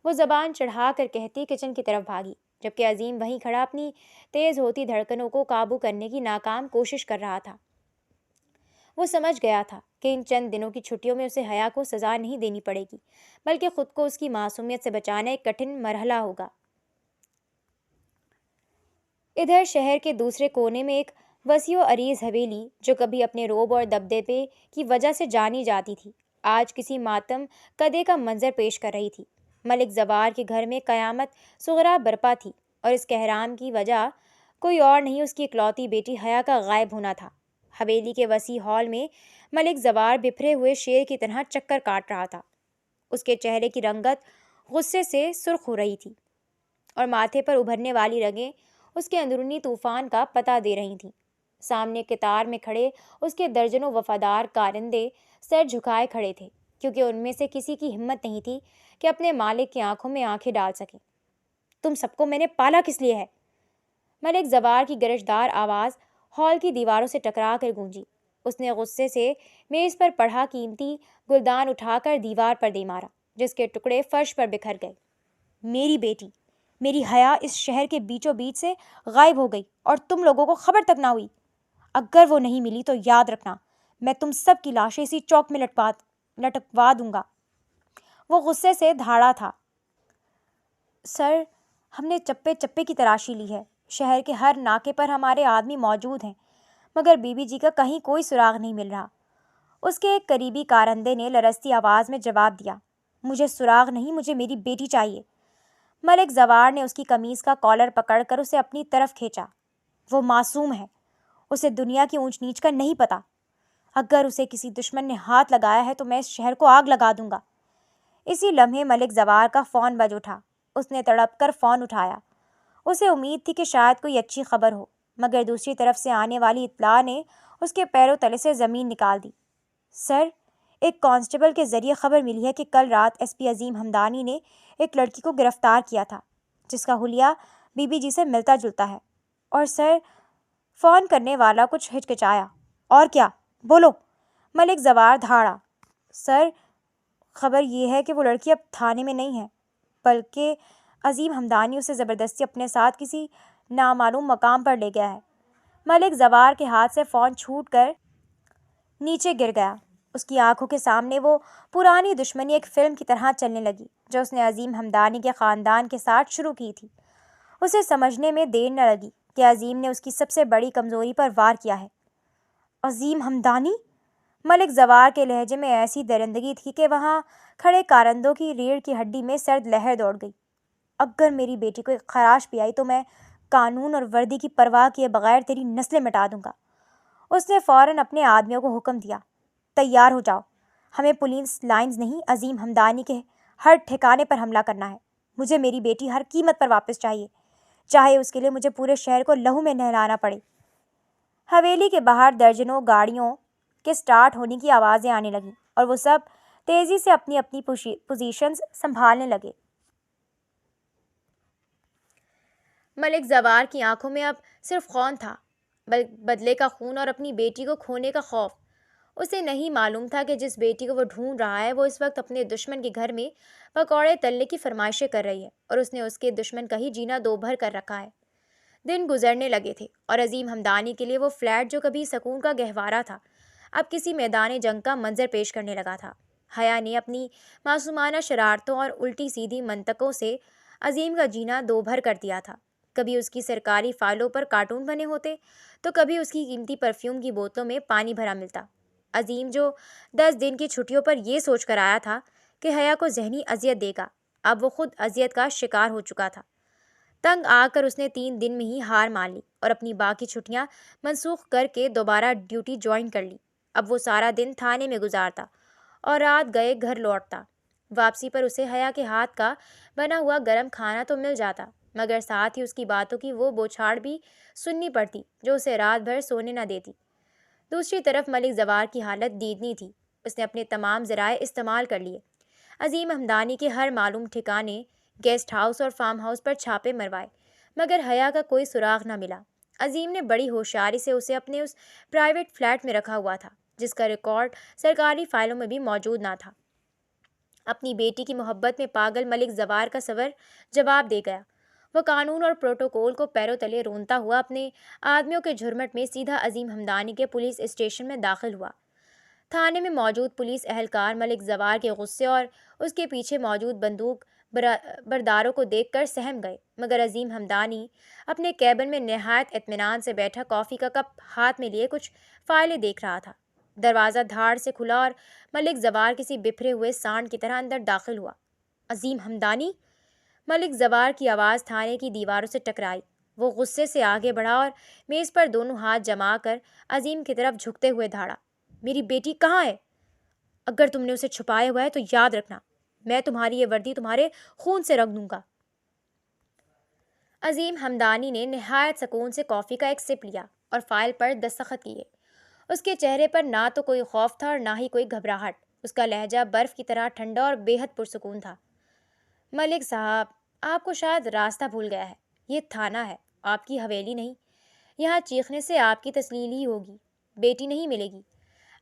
وہ زبان چڑھا کر کہتی کچن کی طرف بھاگی، جبکہ عظیم وہیں کھڑا اپنی تیز ہوتی دھڑکنوں کو قابو کرنے کی ناکام کوشش کر رہا تھا۔ وہ سمجھ گیا تھا کہ ان چند دنوں کی چھٹیوں میں اسے حیا کو سزا نہیں دینی پڑے گی، بلکہ خود کو اس کی معصومیت سے بچانا ایک کٹھن مرحلہ ہوگا۔ ادھر شہر کے دوسرے کونے میں ایک وسیع و عریض حویلی، جو کبھی اپنے روب اور دبدبے کی وجہ سے جانی جاتی تھی، آج کسی ماتم کدے کا منظر پیش کر رہی تھی۔ ملک زوار کے گھر میں قیامت صغریٰ برپا تھی، اور اس کہرام کی وجہ کوئی اور نہیں، اس کی اکلوتی بیٹی حیا کا غائب ہونا تھا۔ حویلی کے وسیع ہال میں ملک زوار بپھرے ہوئے شیر کی طرح چکر کاٹ رہا تھا۔ اس کے چہرے کی رنگت غصے سے سرخ ہو رہی تھی، اور ماتھے پر ابھرنے والی رگیں اس کے اندرونی طوفان کا پتہ دے رہی تھیں۔ سامنے قطار میں کھڑے اس کے درجنوں وفادار کارندے سر جھکائے کھڑے تھے، کیونکہ ان میں سے کسی کی ہمت نہیں تھی کہ اپنے مالک کی آنکھوں میں آنکھیں ڈال سکیں۔ تم سب کو میں نے پالا کس لیے ہے؟ ملک زوار کی گرجدار آواز ہال کی دیواروں سے ٹکرا کر گونجی۔ اس نے غصے سے میز پر پڑھا قیمتی گلدان اٹھا کر دیوار پر دے مارا، جس کے ٹکڑے فرش پر بکھر گئے۔ میری بیٹی، میری حیا اس شہر کے بیچوں بیچ سے غائب ہو گئی اور تم لوگوں کو خبر تک نہ ہوئی۔ اگر وہ نہیں ملی تو یاد رکھنا، میں تم سب کی لاشیں اسی چوک میں لٹکوا دوں گا۔ وہ غصے سے دھاڑا تھا۔ سر، ہم نے چپے چپے کی تلاشی لی ہے، شہر کے ہر ناکے پر ہمارے آدمی موجود ہیں، مگر بی بی جی کا کہیں کوئی سراغ نہیں مل رہا۔ اس کے ایک قریبی کارندے نے لرزتی آواز میں جواب دیا، مجھے سراغ نہیں، مجھے میری بیٹی چاہیے۔ ملک زوار نے اس کی قمیص کا کالر پکڑ کر اسے اپنی طرف کھینچا۔ وہ معصوم ہے، اسے دنیا کی اونچ نیچ کا نہیں پتا۔ اگر اسے کسی دشمن نے ہاتھ لگایا ہے تو میں اس شہر کو آگ لگا دوں گا۔ اسی لمحے ملک زوار کا فون بج اٹھا۔ اس نے تڑپ کر فون اٹھایا۔ اسے امید تھی کہ شاید کوئی اچھی خبر ہو، مگر دوسری طرف سے آنے والی اطلاع نے اس کے پیروں تلے سے زمین نکال دی۔ سر، ایک کانسٹیبل کے ذریعے خبر ملی ہے کہ کل رات ایس پی عظیم ہمدانی نے ایک لڑکی کو گرفتار کیا تھا جس کا حلیہ بی بی جی سے ملتا جلتا ہے۔ اور سر، فون کرنے والا کچھ ہچکچایا۔ اور کیا؟ بولو۔ ملک زوار دھاڑا۔ سر، خبر یہ ہے کہ وہ لڑکی اب تھانے میں نہیں ہے، بلکہ عظیم ہمدانی اسے زبردستی اپنے ساتھ کسی نامعلوم مقام پر لے گیا ہے۔ ملک زوار کے ہاتھ سے فون چھوٹ کر نیچے گر گیا۔ اس کی آنکھوں کے سامنے وہ پرانی دشمنی ایک فلم کی طرح چلنے لگی جو اس نے عظیم ہمدانی کے خاندان کے ساتھ شروع کی تھی۔ اسے سمجھنے میں دیر نہ لگی کہ عظیم نے اس کی سب سے بڑی کمزوری پر وار کیا ہے۔ عظیم ہمدانی؟ ملک زوار کے لہجے میں ایسی درندگی تھی کہ وہاں کھڑے کارندوں کی ریڑھ کی ہڈی میں سرد لہر دوڑ گئی۔ اگر میری بیٹی کو ایک خراش بھی آئی تو میں قانون اور وردی کی پرواہ کیے بغیر تیری نسلیں مٹا دوں گا۔ اس نے فوراً اپنے آدمیوں کو حکم دیا، تیار ہو جاؤ، ہمیں پولیس لائنز نہیں، عظیم ہمدانی کے ہر ٹھکانے پر حملہ کرنا ہے۔ مجھے میری بیٹی ہر قیمت پر واپس چاہیے، چاہے اس کے لیے مجھے پورے شہر کو لہو میں نہلانا پڑے۔ حویلی کے باہر درجنوں گاڑیوں کے سٹارٹ ہونے کی آوازیں آنے لگیں اور وہ سب تیزی سے اپنی اپنی پوزیشنز سنبھالنے لگے۔ ملک زوار کی آنکھوں میں اب صرف خون تھا، بدلے کا خون اور اپنی بیٹی کو کھونے کا خوف۔ اسے نہیں معلوم تھا کہ جس بیٹی کو وہ ڈھونڈ رہا ہے وہ اس وقت اپنے دشمن کے گھر میں پکوڑے تلنے کی فرمائشیں کر رہی ہے اور اس نے اس کے دشمن کا ہی جینا دو بھر کر رکھا ہے۔ دن گزرنے لگے تھے اور عظیم ہمدانی کے لیے وہ فلیٹ جو کبھی سکون کا گہوارہ تھا اب کسی میدان جنگ کا منظر پیش کرنے لگا تھا۔ حیا نے اپنی معصومانہ شرارتوں اور الٹی سیدھی منطقوں سے عظیم کا جینا دو بھر کر دیا تھا۔ کبھی اس کی سرکاری فائلوں پر کارٹون بنے ہوتے تو کبھی اس کی قیمتی پرفیوم کی بوتلوں میں پانی بھرا ملتا۔ عظیم جو 10 دن کی چھٹیوں پر یہ سوچ کر آیا تھا کہ حیا کو ذہنی اذیت دے گا، اب وہ خود اذیت کا شکار ہو چکا تھا۔ تنگ آ کر اس نے 3 دن میں ہی ہار مان لی اور اپنی باقی چھٹیاں منسوخ کر کے دوبارہ ڈیوٹی جوائن کر لی۔ اب وہ سارا دن تھانے میں گزارتا اور رات گئے گھر لوٹتا۔ واپسی پر اسے حیا کے ہاتھ کا بنا ہوا گرم کھانا تو مل جاتا، مگر ساتھ ہی اس کی باتوں کی وہ بوچھاڑ بھی سننی پڑتی جو اسے رات بھر سونے نہ دیتی۔ دوسری طرف ملک زوار کی حالت دیدنی تھی۔ اس نے اپنے تمام ذرائع استعمال کر لیے، عظیم ہمدانی کے ہر معلوم ٹھکانے، گیسٹ ہاؤس اور فارم ہاؤس پر چھاپے مروائے، مگر حیا کا کوئی سراغ نہ ملا۔ عظیم نے بڑی ہوشیاری سے اسے اپنے اس پرائیویٹ فلیٹ میں رکھا ہوا تھا جس کا ریکارڈ سرکاری فائلوں میں بھی موجود نہ تھا۔ اپنی بیٹی کی محبت میں پاگل ملک زوار کا صبر جواب دے گیا۔ وہ قانون اور پروٹوکول کو پیروں تلے رونتا ہوا اپنے آدمیوں کے جھرمٹ میں سیدھا عظیم ہمدانی کے پولیس اسٹیشن میں داخل ہوا۔ تھانے میں موجود پولیس اہلکار ملک زوار کے غصے اور اس کے پیچھے موجود بندوق برداروں کو دیکھ کر سہم گئے، مگر عظیم ہمدانی اپنے کیبن میں نہایت اطمینان سے بیٹھا کافی کا کپ ہاتھ میں لیے کچھ فائلیں دیکھ رہا تھا۔ دروازہ دھاڑ سے کھلا اور ملک زوار کسی بپھرے ہوئے سانڈ کی طرح اندر داخل ہوا۔ عظیم ہمدانی؟ ملک زوار کی آواز تھانے کی دیواروں سے ٹکرائی۔ وہ غصے سے آگے بڑھا اور میز پر دونوں ہاتھ جما کر عظیم کی طرف جھکتے ہوئے دھاڑا، میری بیٹی کہاں ہے؟ اگر تم نے اسے چھپایا ہوا ہے تو یاد رکھنا، میں تمہاری یہ وردی تمہارے خون سے رنگ دوں گا۔ عظیم ہمدانی نے نہایت سکون سے کافی کا ایک سپ لیا اور فائل پر دستخط کیے۔ اس کے چہرے پر نہ تو کوئی خوف تھا اور نہ ہی کوئی گھبراہٹ۔ اس کا لہجہ برف کی طرح ٹھنڈا اور بے حد پرسکون تھا۔ ملک صاحب، آپ کو شاید راستہ بھول گیا ہے، یہ تھانہ ہے، آپ کی حویلی نہیں۔ یہاں چیخنے سے آپ کی تسلیل ہی ہوگی، بیٹی نہیں ملے گی۔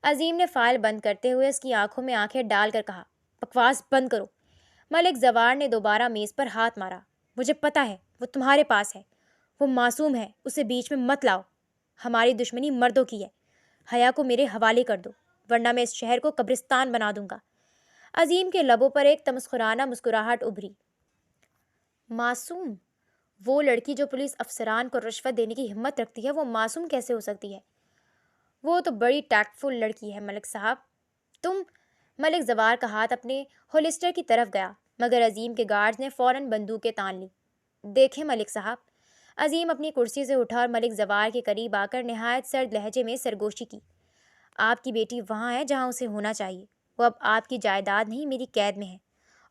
عظیم نے فائل بند کرتے ہوئے اس کی آنکھوں میں آنکھیں ڈال کر کہا، بکواس بند کرو۔ ملک زوار نے دوبارہ میز پر ہاتھ مارا، مجھے پتہ ہے وہ تمہارے پاس ہے، وہ معصوم ہے، اسے بیچ میں مت لاؤ۔ ہماری دشمنی مردوں کی ہے، حیا کو میرے حوالے کر دو ورنہ میں اس شہر کو قبرستان بنا دوں گا۔ عظیم کے لبوں پر ایک تمسخرانہ مسکراہٹ ابھری۔ معصوم؟ وہ لڑکی جو پولیس افسران کو رشوت دینے کی ہمت رکھتی ہے، وہ معصوم کیسے ہو سکتی ہے؟ وہ تو بڑی ٹیکٹفل لڑکی ہے ملک صاحب۔ تم… ملک زوار کا ہاتھ اپنے ہولسٹر کی طرف گیا، مگر عظیم کے گارڈز نے فوراً بندوقیں تان لی۔ دیکھیں ملک صاحب۔ عظیم اپنی کرسی سے اٹھا اور ملک زوار کے قریب آ کر نہایت سرد لہجے میں سرگوشی کی۔ آپ کی بیٹی وہاں ہے جہاں اسے ہونا چاہیے۔ وہ اب آپ کی جائیداد نہیں، میری قید میں ہے۔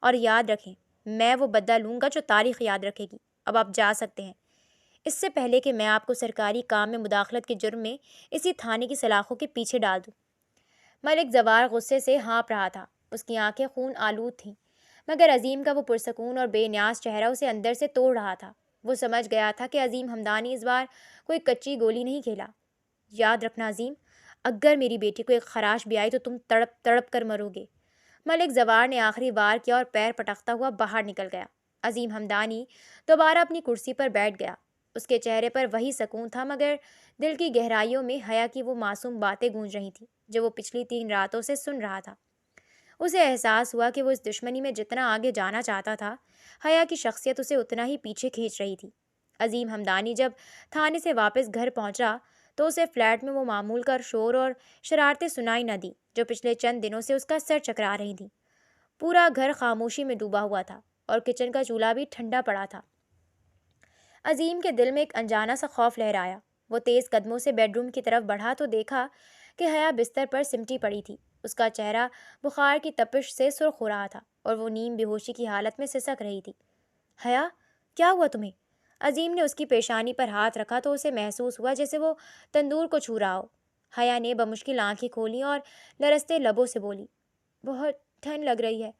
اور یاد رکھیں، میں وہ بدلہ لوں گا جو تاریخ یاد رکھے گی۔ اب آپ جا سکتے ہیں، اس سے پہلے کہ میں آپ کو سرکاری کام میں مداخلت کے جرم میں اسی تھانے کی سلاخوں کے پیچھے ڈال دوں۔ ملک زوار غصے سے ہانپ رہا تھا، اس کی آنکھیں خون آلود تھیں، مگر عظیم کا وہ پرسکون اور بے نیاز چہرہ اسے اندر سے توڑ رہا تھا۔ وہ سمجھ گیا تھا کہ عظیم ہمدانی اس بار کوئی کچی گولی نہیں کھیلا۔ یاد رکھنا عظیم، اگر میری بیٹی کو ایک خراش بھی آئی تو تم تڑپ تڑپ کر مرو گے۔ ملک زوار نے آخری وار کیا اور پیر پٹکتا ہوا باہر نکل گیا۔ عظیم ہمدانی دوبارہ اپنی کرسی پر بیٹھ گیا۔ اس کے چہرے پر وہی سکون تھا، مگر دل کی گہرائیوں میں حیا کی وہ معصوم باتیں گونج رہی تھیں جو وہ پچھلی 3 راتوں سے سن رہا تھا۔ اسے احساس ہوا کہ وہ اس دشمنی میں جتنا آگے جانا چاہتا تھا، حیا کی شخصیت اسے اتنا ہی پیچھے کھینچ رہی تھی۔ عظیم ہمدانی جب تھانے سے واپس گھر پہنچا تو اسے فلیٹ میں وہ معمول کا شور اور شرارتیں سنائی نہ دیں جو پچھلے چند دنوں سے اس کا سر چکرا رہی تھیں۔ پورا گھر خاموشی میں ڈوبا ہوا تھا اور کچن کا چولہا بھی ٹھنڈا پڑا تھا۔ عظیم کے دل میں ایک انجانا سا خوف لہرایا۔ وہ تیز قدموں سے بیڈ روم کی طرف بڑھا تو دیکھا کہ حیا بستر پر سمٹی پڑی تھی۔ اس کا چہرہ بخار کی تپش سے سرخ ہو رہا تھا اور وہ نیم بے ہوشی کی حالت میں سسک رہی تھی۔ حیا، کیا ہوا تمہیں؟ عظیم نے اس کی پیشانی پر ہاتھ رکھا تو اسے محسوس ہوا جیسے وہ تندور کو چھو رہا ہو۔ حیا نے بمشکل آنکھیں کھولیں اور لرزتے لبوں سے بولی، بہت ٹھنڈ لگ رہی ہے۔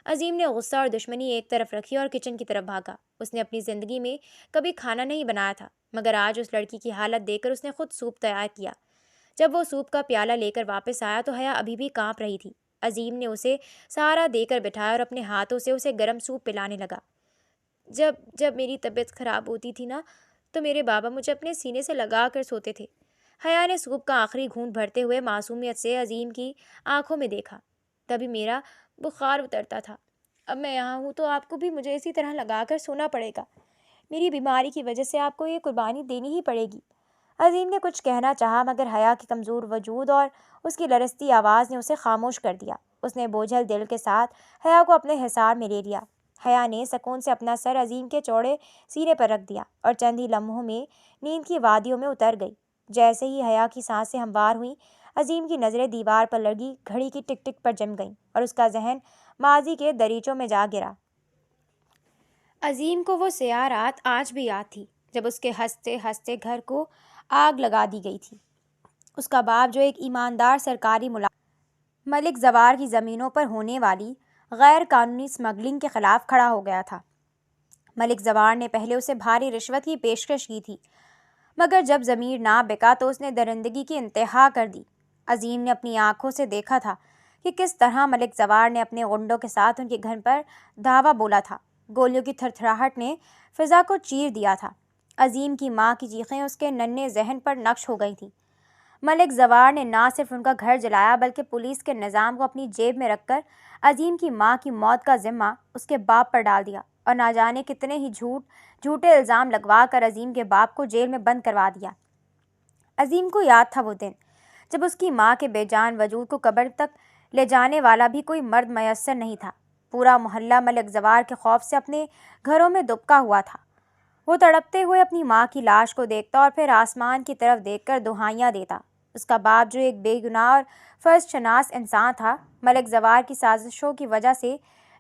عظیم نے غصہ اور دشمنی ایک طرف رکھی اور کچن کی طرف بھاگا۔ اس نے اپنی زندگی میں کبھی کھانا نہیں بنایا تھا، مگر آج اس لڑکی کی حالت دیکھ کر اس نے خود سوپ تیار کیا۔ جب وہ سوپ کا پیالہ لے کر واپس آیا تو حیا ابھی بھی کانپ رہی تھی۔ عظیم نے اسے سہارا دے کر بٹھایا اور اپنے ہاتھوں سے اسے گرم سوپ پلانے لگا۔ جب میری طبیعت خراب ہوتی تھی نا، تو میرے بابا مجھے اپنے سینے سے لگا کر سوتے تھے۔ حیا نے سوپ کا آخری گھونٹ بھرتے ہوئے معصومیت سے عظیم کی آنکھوں میں دیکھا۔ تبھی میرا بخار اترتا تھا۔ اب میں یہاں ہوں تو آپ کو بھی مجھے اسی طرح لگا کر سونا پڑے گا۔ میری بیماری کی وجہ سے آپ کو یہ قربانی دینی ہی پڑے گی۔ عظیم نے کچھ کہنا چاہا، مگر حیا کی کمزور وجود اور اس کی لرزتی آواز نے اسے خاموش کر دیا۔ اس نے بوجھل دل کے ساتھ حیا کو اپنے حصار میں لے لیا۔ حیا نے سکون سے اپنا سر عظیم کے چوڑے سینے پر رکھ دیا اور چند ہی لمحوں میں نیند کی وادیوں میں اتر گئی۔ جیسے ہی حیا کی سانسیں ہموار ہوئیں، عظیم کی نظریں دیوار پر لگی گھڑی کی ٹک ٹک پر جم گئیں اور اس کا ذہن ماضی کے دریچوں میں جا گرا۔ عظیم کو وہ سیاہ رات آج بھی یاد تھی جب اس کے ہنستے ہنستے گھر کو آگ لگا دی گئی تھی۔ اس کا باپ جو ایک ایماندار سرکاری ملک زوار کی زمینوں پر ہونے والی غیر قانونی سمگلنگ کے خلاف کھڑا ہو گیا تھا۔ ملک زوار نے پہلے اسے بھاری رشوت کی پیشکش کی تھی، مگر جب ضمیر نہ بکا تو اس نے درندگی کی انتہا کر دی۔ عظیم نے اپنی آنکھوں سے دیکھا تھا کہ کس طرح ملک زوار نے اپنے غنڈوں کے ساتھ ان کے گھر پر دھاوا بولا تھا۔ گولیوں کی تھرتھراہٹ نے فضا کو چیر دیا تھا۔ عظیم کی ماں کی چیخیں اس کے ننھے ذہن پر نقش ہو گئی تھیں۔ ملک زوار نے نہ صرف ان کا گھر جلایا بلکہ پولیس کے نظام کو اپنی جیب میں رکھ کر عظیم کی ماں کی موت کا ذمہ اس کے باپ پر ڈال دیا اور نہ جانے کتنے ہی جھوٹے الزام لگوا کر عظیم کے باپ کو جیل میں بند کروا دیا۔ عظیم کو یاد تھا وہ دن جب اس کی ماں کے بے جان وجود کو قبر تک لے جانے والا بھی کوئی مرد میسر نہیں تھا۔ پورا محلہ ملک زوار کے خوف سے اپنے گھروں میں دبکا ہوا تھا۔ وہ تڑپتے ہوئے اپنی ماں کی لاش کو دیکھتا اور پھر آسمان کی طرف دیکھ کر دہائیاں دیتا۔ اس کا باپ جو ایک بے گناہ اور فرض شناس انسان تھا، ملک زوار کی سازشوں کی وجہ سے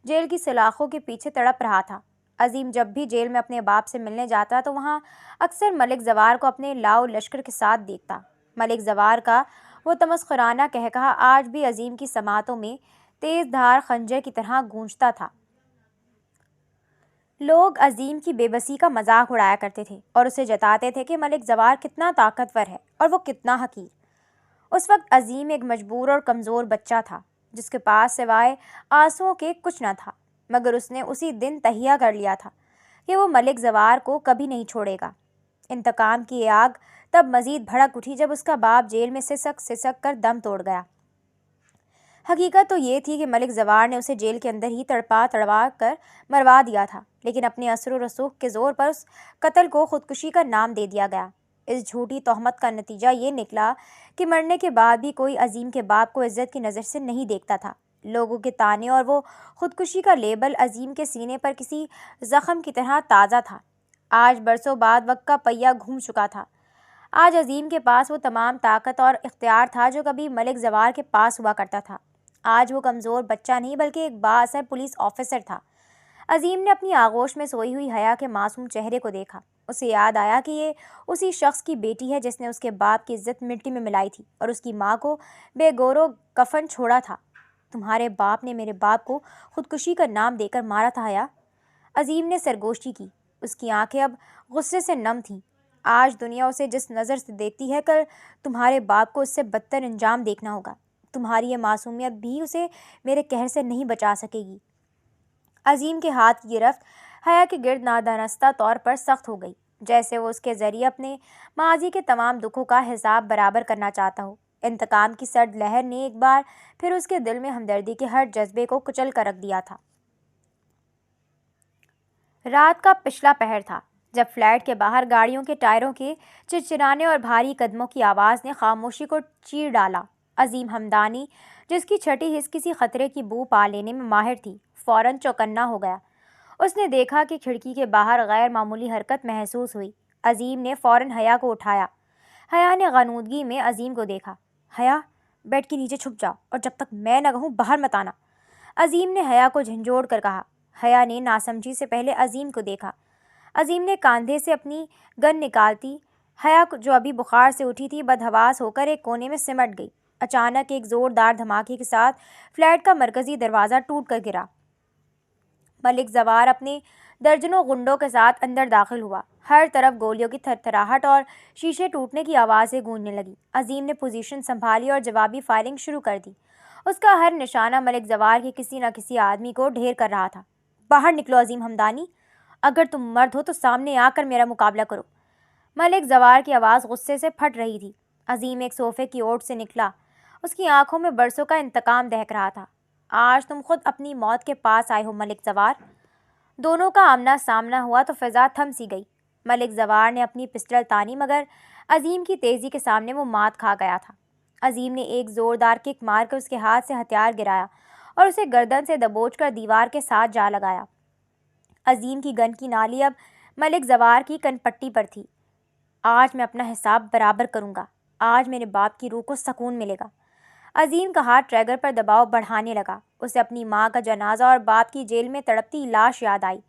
جیل کی سلاخوں کے پیچھے تڑپ رہا تھا۔ عظیم جب بھی جیل میں اپنے باپ سے ملنے جاتا تو وہاں اکثر ملک زوار کو اپنے لاؤ لشکر کے ساتھ دیکھتا۔ ملک زوار کا وہ تمسخرانہ قہقہہ آج بھی عظیم کی سماعتوں میں تیز دھار خنجر کی طرح گونجتا تھا۔ لوگ عظیم کی بے بسی کا مذاق اڑایا کرتے تھے اور اسے جتاتے تھے کہ ملک زوار کتنا طاقتور ہے اور وہ کتنا حقیر۔ اس وقت عظیم ایک مجبور اور کمزور بچہ تھا جس کے پاس سوائے آنسوؤں کے کچھ نہ تھا، مگر اس نے اسی دن تہیہ کر لیا تھا کہ وہ ملک زوار کو کبھی نہیں چھوڑے گا۔ انتقام کی آگ تب مزید بھڑک اٹھی جب اس کا باپ جیل میں سسک سسک کر دم توڑ گیا۔ حقیقت تو یہ تھی کہ ملک زوار نے اسے جیل کے اندر ہی تڑپا تڑوا کر مروا دیا تھا، لیکن اپنے اثر و رسوخ کے زور پر اس قتل کو خودکشی کا نام دے دیا گیا۔ اس جھوٹی تہمت کا نتیجہ یہ نکلا کہ مرنے کے بعد بھی کوئی عظیم کے باپ کو عزت کی نظر سے نہیں دیکھتا تھا۔ لوگوں کے طعنے اور وہ خودکشی کا لیبل عظیم کے سینے پر کسی زخم کی طرح تازہ تھا۔ آج برسوں بعد وقت کا پہیہ گھوم چکا تھا۔ آج عظیم کے پاس وہ تمام طاقت اور اختیار تھا جو کبھی ملک زوار کے پاس ہوا کرتا تھا۔ آج وہ کمزور بچہ نہیں بلکہ ایک بااثر پولیس آفیسر تھا۔ عظیم نے اپنی آغوش میں سوئی ہوئی حیا کے معصوم چہرے کو دیکھا۔ اسے یاد آیا کہ یہ اسی شخص کی بیٹی ہے جس نے اس کے باپ کی عزت مٹی میں ملائی تھی اور اس کی ماں کو بے گورو کفن چھوڑا تھا۔ تمہارے باپ نے میرے باپ کو خودکشی کا نام دے کر مارا تھا حیا۔ عظیم نے سرگوشی کی۔ اس کی آنکھیں اب غصے سے نم تھیں۔ آج دنیا اسے جس نظر سے دیکھتی ہے، کل تمہارے باپ کو اس سے بدتر انجام دیکھنا ہوگا۔ تمہاری یہ معصومیت بھی اسے میرے قہر سے نہیں بچا سکے گی۔ عظیم کے ہاتھ کی گرفت حیا کے گرد نادانستہ طور پر سخت ہو گئی، جیسے وہ اس کے ذریعے اپنے ماضی کے تمام دکھوں کا حساب برابر کرنا چاہتا ہو۔ انتقام کی سرد لہر نے ایک بار پھر اس کے دل میں ہمدردی کے ہر جذبے کو کچل کر رکھ دیا تھا۔ رات کا پچھلا پہر تھا جب فلیٹ کے باہر گاڑیوں کے ٹائروں کے چرچرانے اور بھاری قدموں کی آواز نے خاموشی کو چیر ڈالا۔ عظیم ہمدانی، جس کی چھٹی حس کسی خطرے کی بو پا لینے میں ماہر تھی، فوراً چوکنا ہو گیا۔ اس نے دیکھا کہ کھڑکی کے باہر غیر معمولی حرکت محسوس ہوئی۔ عظیم نے فوراً حیا کو اٹھایا۔ حیا نے غنودگی میں عظیم کو دیکھا۔ حیا، بیڈ کے نیچے چھپ جاؤ اور جب تک میں نہ کہوں باہر مت آنا، عظیم نے حیا کو جھنجھوڑ کر کہا۔ حیا نے ناسمجھی سے پہلے عظیم کو دیکھا۔ عظیم نے کاندھے سے اپنی گن نکالتی حیا جو ابھی بخار سے اٹھی تھی بدحواس ہو کر ایک کونے میں سمٹ گئی۔ اچانک ایک زوردار دھماکے کے ساتھ فلیٹ کا مرکزی دروازہ ٹوٹ کر گرا۔ ملک زوار اپنے درجنوں غنڈوں کے ساتھ اندر داخل ہوا۔ ہر طرف گولیوں کی تھرتھراہٹ اور شیشے ٹوٹنے کی آوازیں گونجنے لگیں۔ عظیم نے پوزیشن سنبھالی اور جوابی فائرنگ شروع کر دی۔ اس کا ہر نشانہ ملک زوار کے کسی نہ کسی آدمی کو ڈھیر کر رہا تھا۔ باہر نکلو عظیم ہمدانی، اگر تم مرد ہو تو سامنے آ کر میرا مقابلہ کرو۔ ملک زوار کی آواز غصے سے پھٹ رہی تھی۔ عظیم ایک صوفے کی اوٹ سے نکلا۔ اس کی آنکھوں میں برسوں کا انتقام دہک رہا تھا۔ آج تم خود اپنی موت کے پاس آئے ہو ملک زوار۔ دونوں کا آمنا سامنا ہوا تو فضا تھم سی گئی۔ ملک زوار نے اپنی پسٹل تانی مگر عظیم کی تیزی کے سامنے وہ مات کھا گیا تھا۔ عظیم نے ایک زوردار کک مار کر اس کے ہاتھ سے ہتھیار گرایا اور اسے گردن سے دبوچ کر دیوار کے ساتھ جا لگایا۔ عظیم کی گن کی نالی اب ملک زوار کی کن پٹی پر تھی۔ آج میں اپنا حساب برابر کروں گا۔ آج میرے باپ کی روح کو سکون ملے گا۔ عظیم کا ہاتھ ٹریگر پر دباؤ بڑھانے لگا۔ اسے اپنی ماں کا جنازہ اور باپ کی جیل میں تڑپتی لاش یاد آئی۔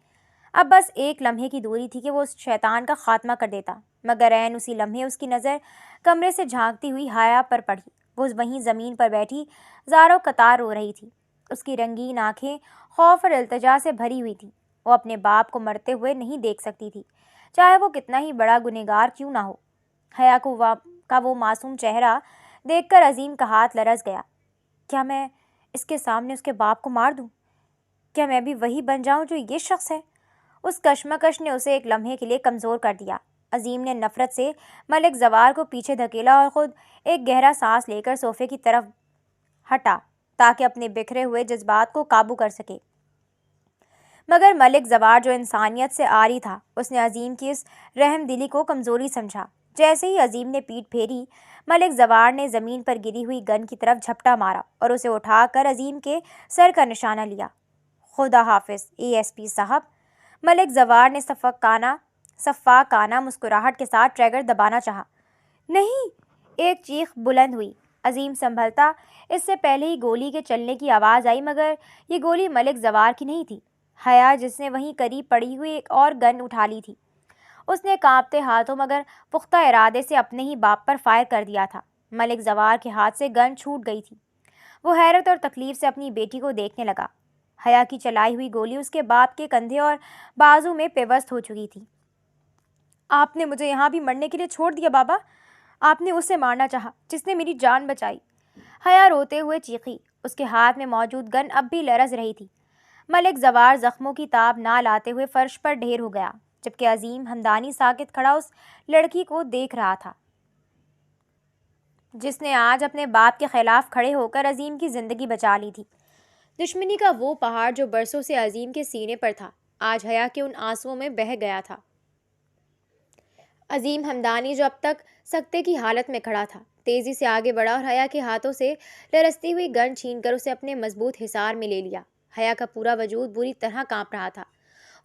اب بس ایک لمحے کی دوری تھی کہ وہ اس شیطان کا خاتمہ کر دیتا، مگر عین اسی لمحے اس کی نظر کمرے سے جھانکتی ہوئی حیا پر پڑی۔ وہ وہیں زمین پر بیٹھی زاروں قطار رو رہی تھی۔ اس کی رنگین آنکھیں خوف اور التجا سے بھری ہوئی تھیں۔ وہ اپنے باپ کو مرتے ہوئے نہیں دیکھ سکتی تھی، چاہے وہ کتنا ہی بڑا گنہگار کیوں نہ ہو۔ حیا کا وہ معصوم چہرہ دیکھ کر عظیم کا ہاتھ لرز گیا۔ کیا میں اس کے سامنے اس کے باپ کو مار دوں؟ کیا میں بھی وہی بن جاؤں جو یہ شخص ہے؟ اس کشمکش نے اسے ایک لمحے کے لیے کمزور کر دیا۔ عظیم نے نفرت سے ملک زوار کو پیچھے دھکیلا اور خود ایک گہرا سانس لے کر صوفے کی طرف ہٹا تاکہ اپنے بکھرے ہوئے جذبات کو قابو کر سکے۔ مگر ملک زوار جو انسانیت سے عاری تھا، اس نے عظیم کی اس رحم دلی کو کمزوری سمجھا۔ جیسے ہی عظیم نے پیٹھ پھیری، ملک زوار نے زمین پر گری ہوئی گن کی طرف جھپٹا مارا اور اسے اٹھا کر عظیم کے سر کا نشانہ لیا۔ خدا حافظ ASP صاحب۔ ملک زوار نے صفاقانہ مسکراہٹ کے ساتھ ٹریگر دبانا چاہا۔ نہیں! ایک چیخ بلند ہوئی۔ عظیم سنبھلتا اس سے پہلے ہی گولی کے چلنے کی آواز آئی، مگر یہ گولی ملک زوار کی نہیں تھی۔ حیا، جس نے وہیں قریب پڑی ہوئی ایک اور گن اٹھا لی تھی، اس نے کانپتے ہاتھوں مگر پختہ ارادے سے اپنے ہی باپ پر فائر کر دیا تھا۔ ملک زوار کے ہاتھ سے گن چھوٹ گئی تھی۔ وہ حیرت اور تکلیف سے اپنی بیٹی کو دیکھنے لگا۔ حیا کی چلائی ہوئی گولی اس کے باپ کے کندھے اور بازو میں پیوست ہو چکی تھی۔ آپ نے مجھے یہاں بھی مرنے کے لیے چھوڑ دیا بابا۔ آپ نے اسے مارنا چاہا جس نے میری جان بچائی۔ حیا روتے ہوئے چیخی۔ اس کے ہاتھ میں موجود گن اب بھی لرز رہی تھی۔ ملک زوار زخموں کی تاب نہ لاتے ہوئے فرش پر ڈھیر ہو گیا، جبکہ عظیم ہمدانی ساکت کھڑا اس لڑکی کو دیکھ رہا تھا۔ جس نے آج اپنے باپ کے خلاف کھڑے ہو کر عظیم کی زندگی بچا لی تھی۔ دشمنی کا وہ پہاڑ جو برسوں سے عظیم کے سینے پر تھا، آج حیا کے ان آنسوؤں میں بہہ گیا تھا۔ عظیم ہمدانی جو اب تک سکتے کی حالت میں کھڑا تھا، تیزی سے آگے بڑھا اور حیا کے ہاتھوں سے لرزتی ہوئی گن چھین کر اسے اپنے مضبوط حصار میں لے لیا۔ حیا کا پورا وجود بری طرح کانپ رہا تھا۔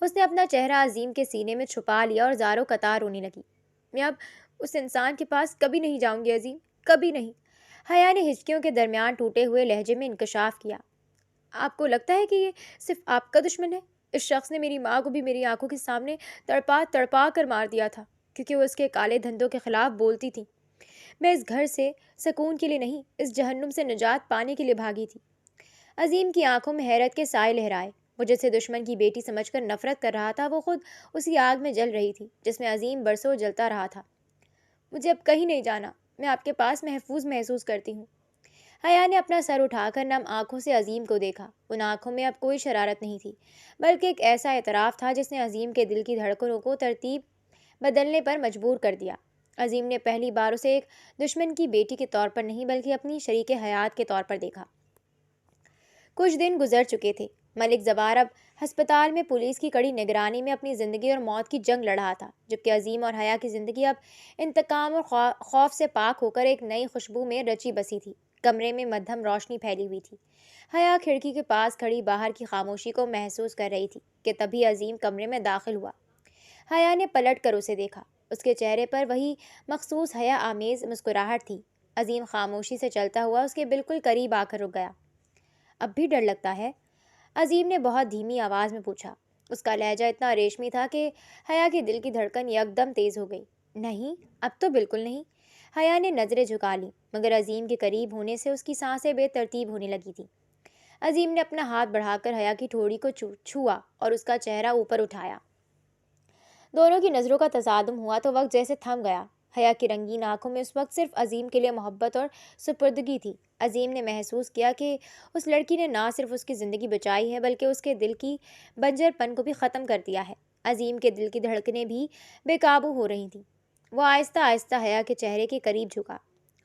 اس نے اپنا چہرہ عظیم کے سینے میں چھپا لیا اور زاروں قطار رونے لگی۔ میں اب اس انسان کے پاس کبھی نہیں جاؤں گی عظیم، کبھی نہیں۔ حیا نے ہچکیوں کے درمیان ٹوٹے ہوئے لہجے میں انکشاف کیا۔ آپ کو لگتا ہے کہ یہ صرف آپ کا دشمن ہے؟ اس شخص نے میری ماں کو بھی میری آنکھوں کے سامنے تڑپا تڑپا کر مار دیا تھا، کیونکہ وہ اس کے کالے دھندوں کے خلاف بولتی تھی۔ میں اس گھر سے سکون کے لیے نہیں، اس جہنم سے نجات پانے کے لیے بھاگی تھی۔ عظیم کی آنکھوں میں حیرت کے سائے لہرائے۔ وہ جسے دشمن کی بیٹی سمجھ کر نفرت کر رہا تھا، وہ خود اسی آگ میں جل رہی تھی جس میں عظیم برسوں جلتا رہا تھا۔ مجھے اب کہیں نہیں جانا، میں آپ کے پاس محفوظ محسوس کرتی ہوں۔ حیا نے اپنا سر اٹھا کر نم آنکھوں سے عظیم کو دیکھا۔ ان آنکھوں میں اب کوئی شرارت نہیں تھی، بلکہ ایک ایسا اعتراف تھا جس نے عظیم کے دل کی دھڑکنوں کو ترتیب بدلنے پر مجبور کر دیا۔ عظیم نے پہلی بار اسے ایک دشمن کی بیٹی کے طور پر نہیں، بلکہ اپنی شریک حیات کے طور پر دیکھا۔ کچھ دن گزر چکے تھے۔ ملک زوار اب ہسپتال میں پولیس کی کڑی نگرانی میں اپنی زندگی اور موت کی جنگ لڑ رہا تھا، جبکہ عظیم اور حیا کی زندگی اب انتقام اور خوف سے پاک ہو کر ایک نئی خوشبو میں رچی بسی تھی۔ کمرے میں مدھم روشنی پھیلی ہوئی تھی۔ حیا کھڑکی کے پاس کھڑی باہر کی خاموشی کو محسوس کر رہی تھی کہ تبھی عظیم کمرے میں داخل ہوا۔ حیا نے پلٹ کر اسے دیکھا۔ اس کے چہرے پر وہی مخصوص حیا آمیز مسکراہٹ تھی۔ عظیم خاموشی سے چلتا ہوا اس کے بالکل قریب آ کر رک گیا۔ اب بھی ڈر لگتا ہے؟ عظیم نے بہت دھیمی آواز میں پوچھا۔ اس کا لہجہ اتنا ریشمی تھا کہ حیا کے دل کی دھڑکن یکدم تیز ہو گئی۔ نہیں، اب تو بالکل نہیں۔ حیا نے نظریں جھکا لیں، مگر عظیم کے قریب ہونے سے اس کی سانسیں بے ترتیب ہونے لگی تھیں۔ عظیم نے اپنا ہاتھ بڑھا کر حیا کی ٹھوڑی کو چھوا اور اس کا چہرہ اوپر اٹھایا۔ دونوں کی نظروں کا تصادم ہوا تو وقت جیسے تھم گیا۔ حیا کی رنگین آنکھوں میں اس وقت صرف عظیم کے لیے محبت اور سپردگی تھی۔ عظیم نے محسوس کیا کہ اس لڑکی نے نہ صرف اس کی زندگی بچائی ہے، بلکہ اس کے دل کی بنجر پن کو بھی ختم کر دیا ہے۔ عظیم کے دل کی دھڑکنیں بھی بے قابو ہو رہی تھیں۔ وہ آہستہ آہستہ حیا کے چہرے کے قریب جھکا۔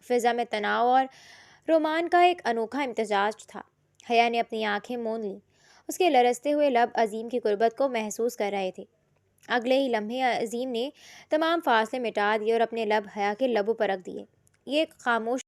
فضا میں تناؤ اور رومان کا ایک انوکھا امتزاج تھا۔ حیا نے اپنی آنکھیں موند لیں۔ اس کے لرزتے ہوئے لب عظیم کی قربت کو محسوس کر رہے تھے۔ اگلے ہی لمحے عظیم نے تمام فاصلے مٹا دیے اور اپنے لب حیا کے لبوں پر رکھ دیے۔ یہ ایک خاموش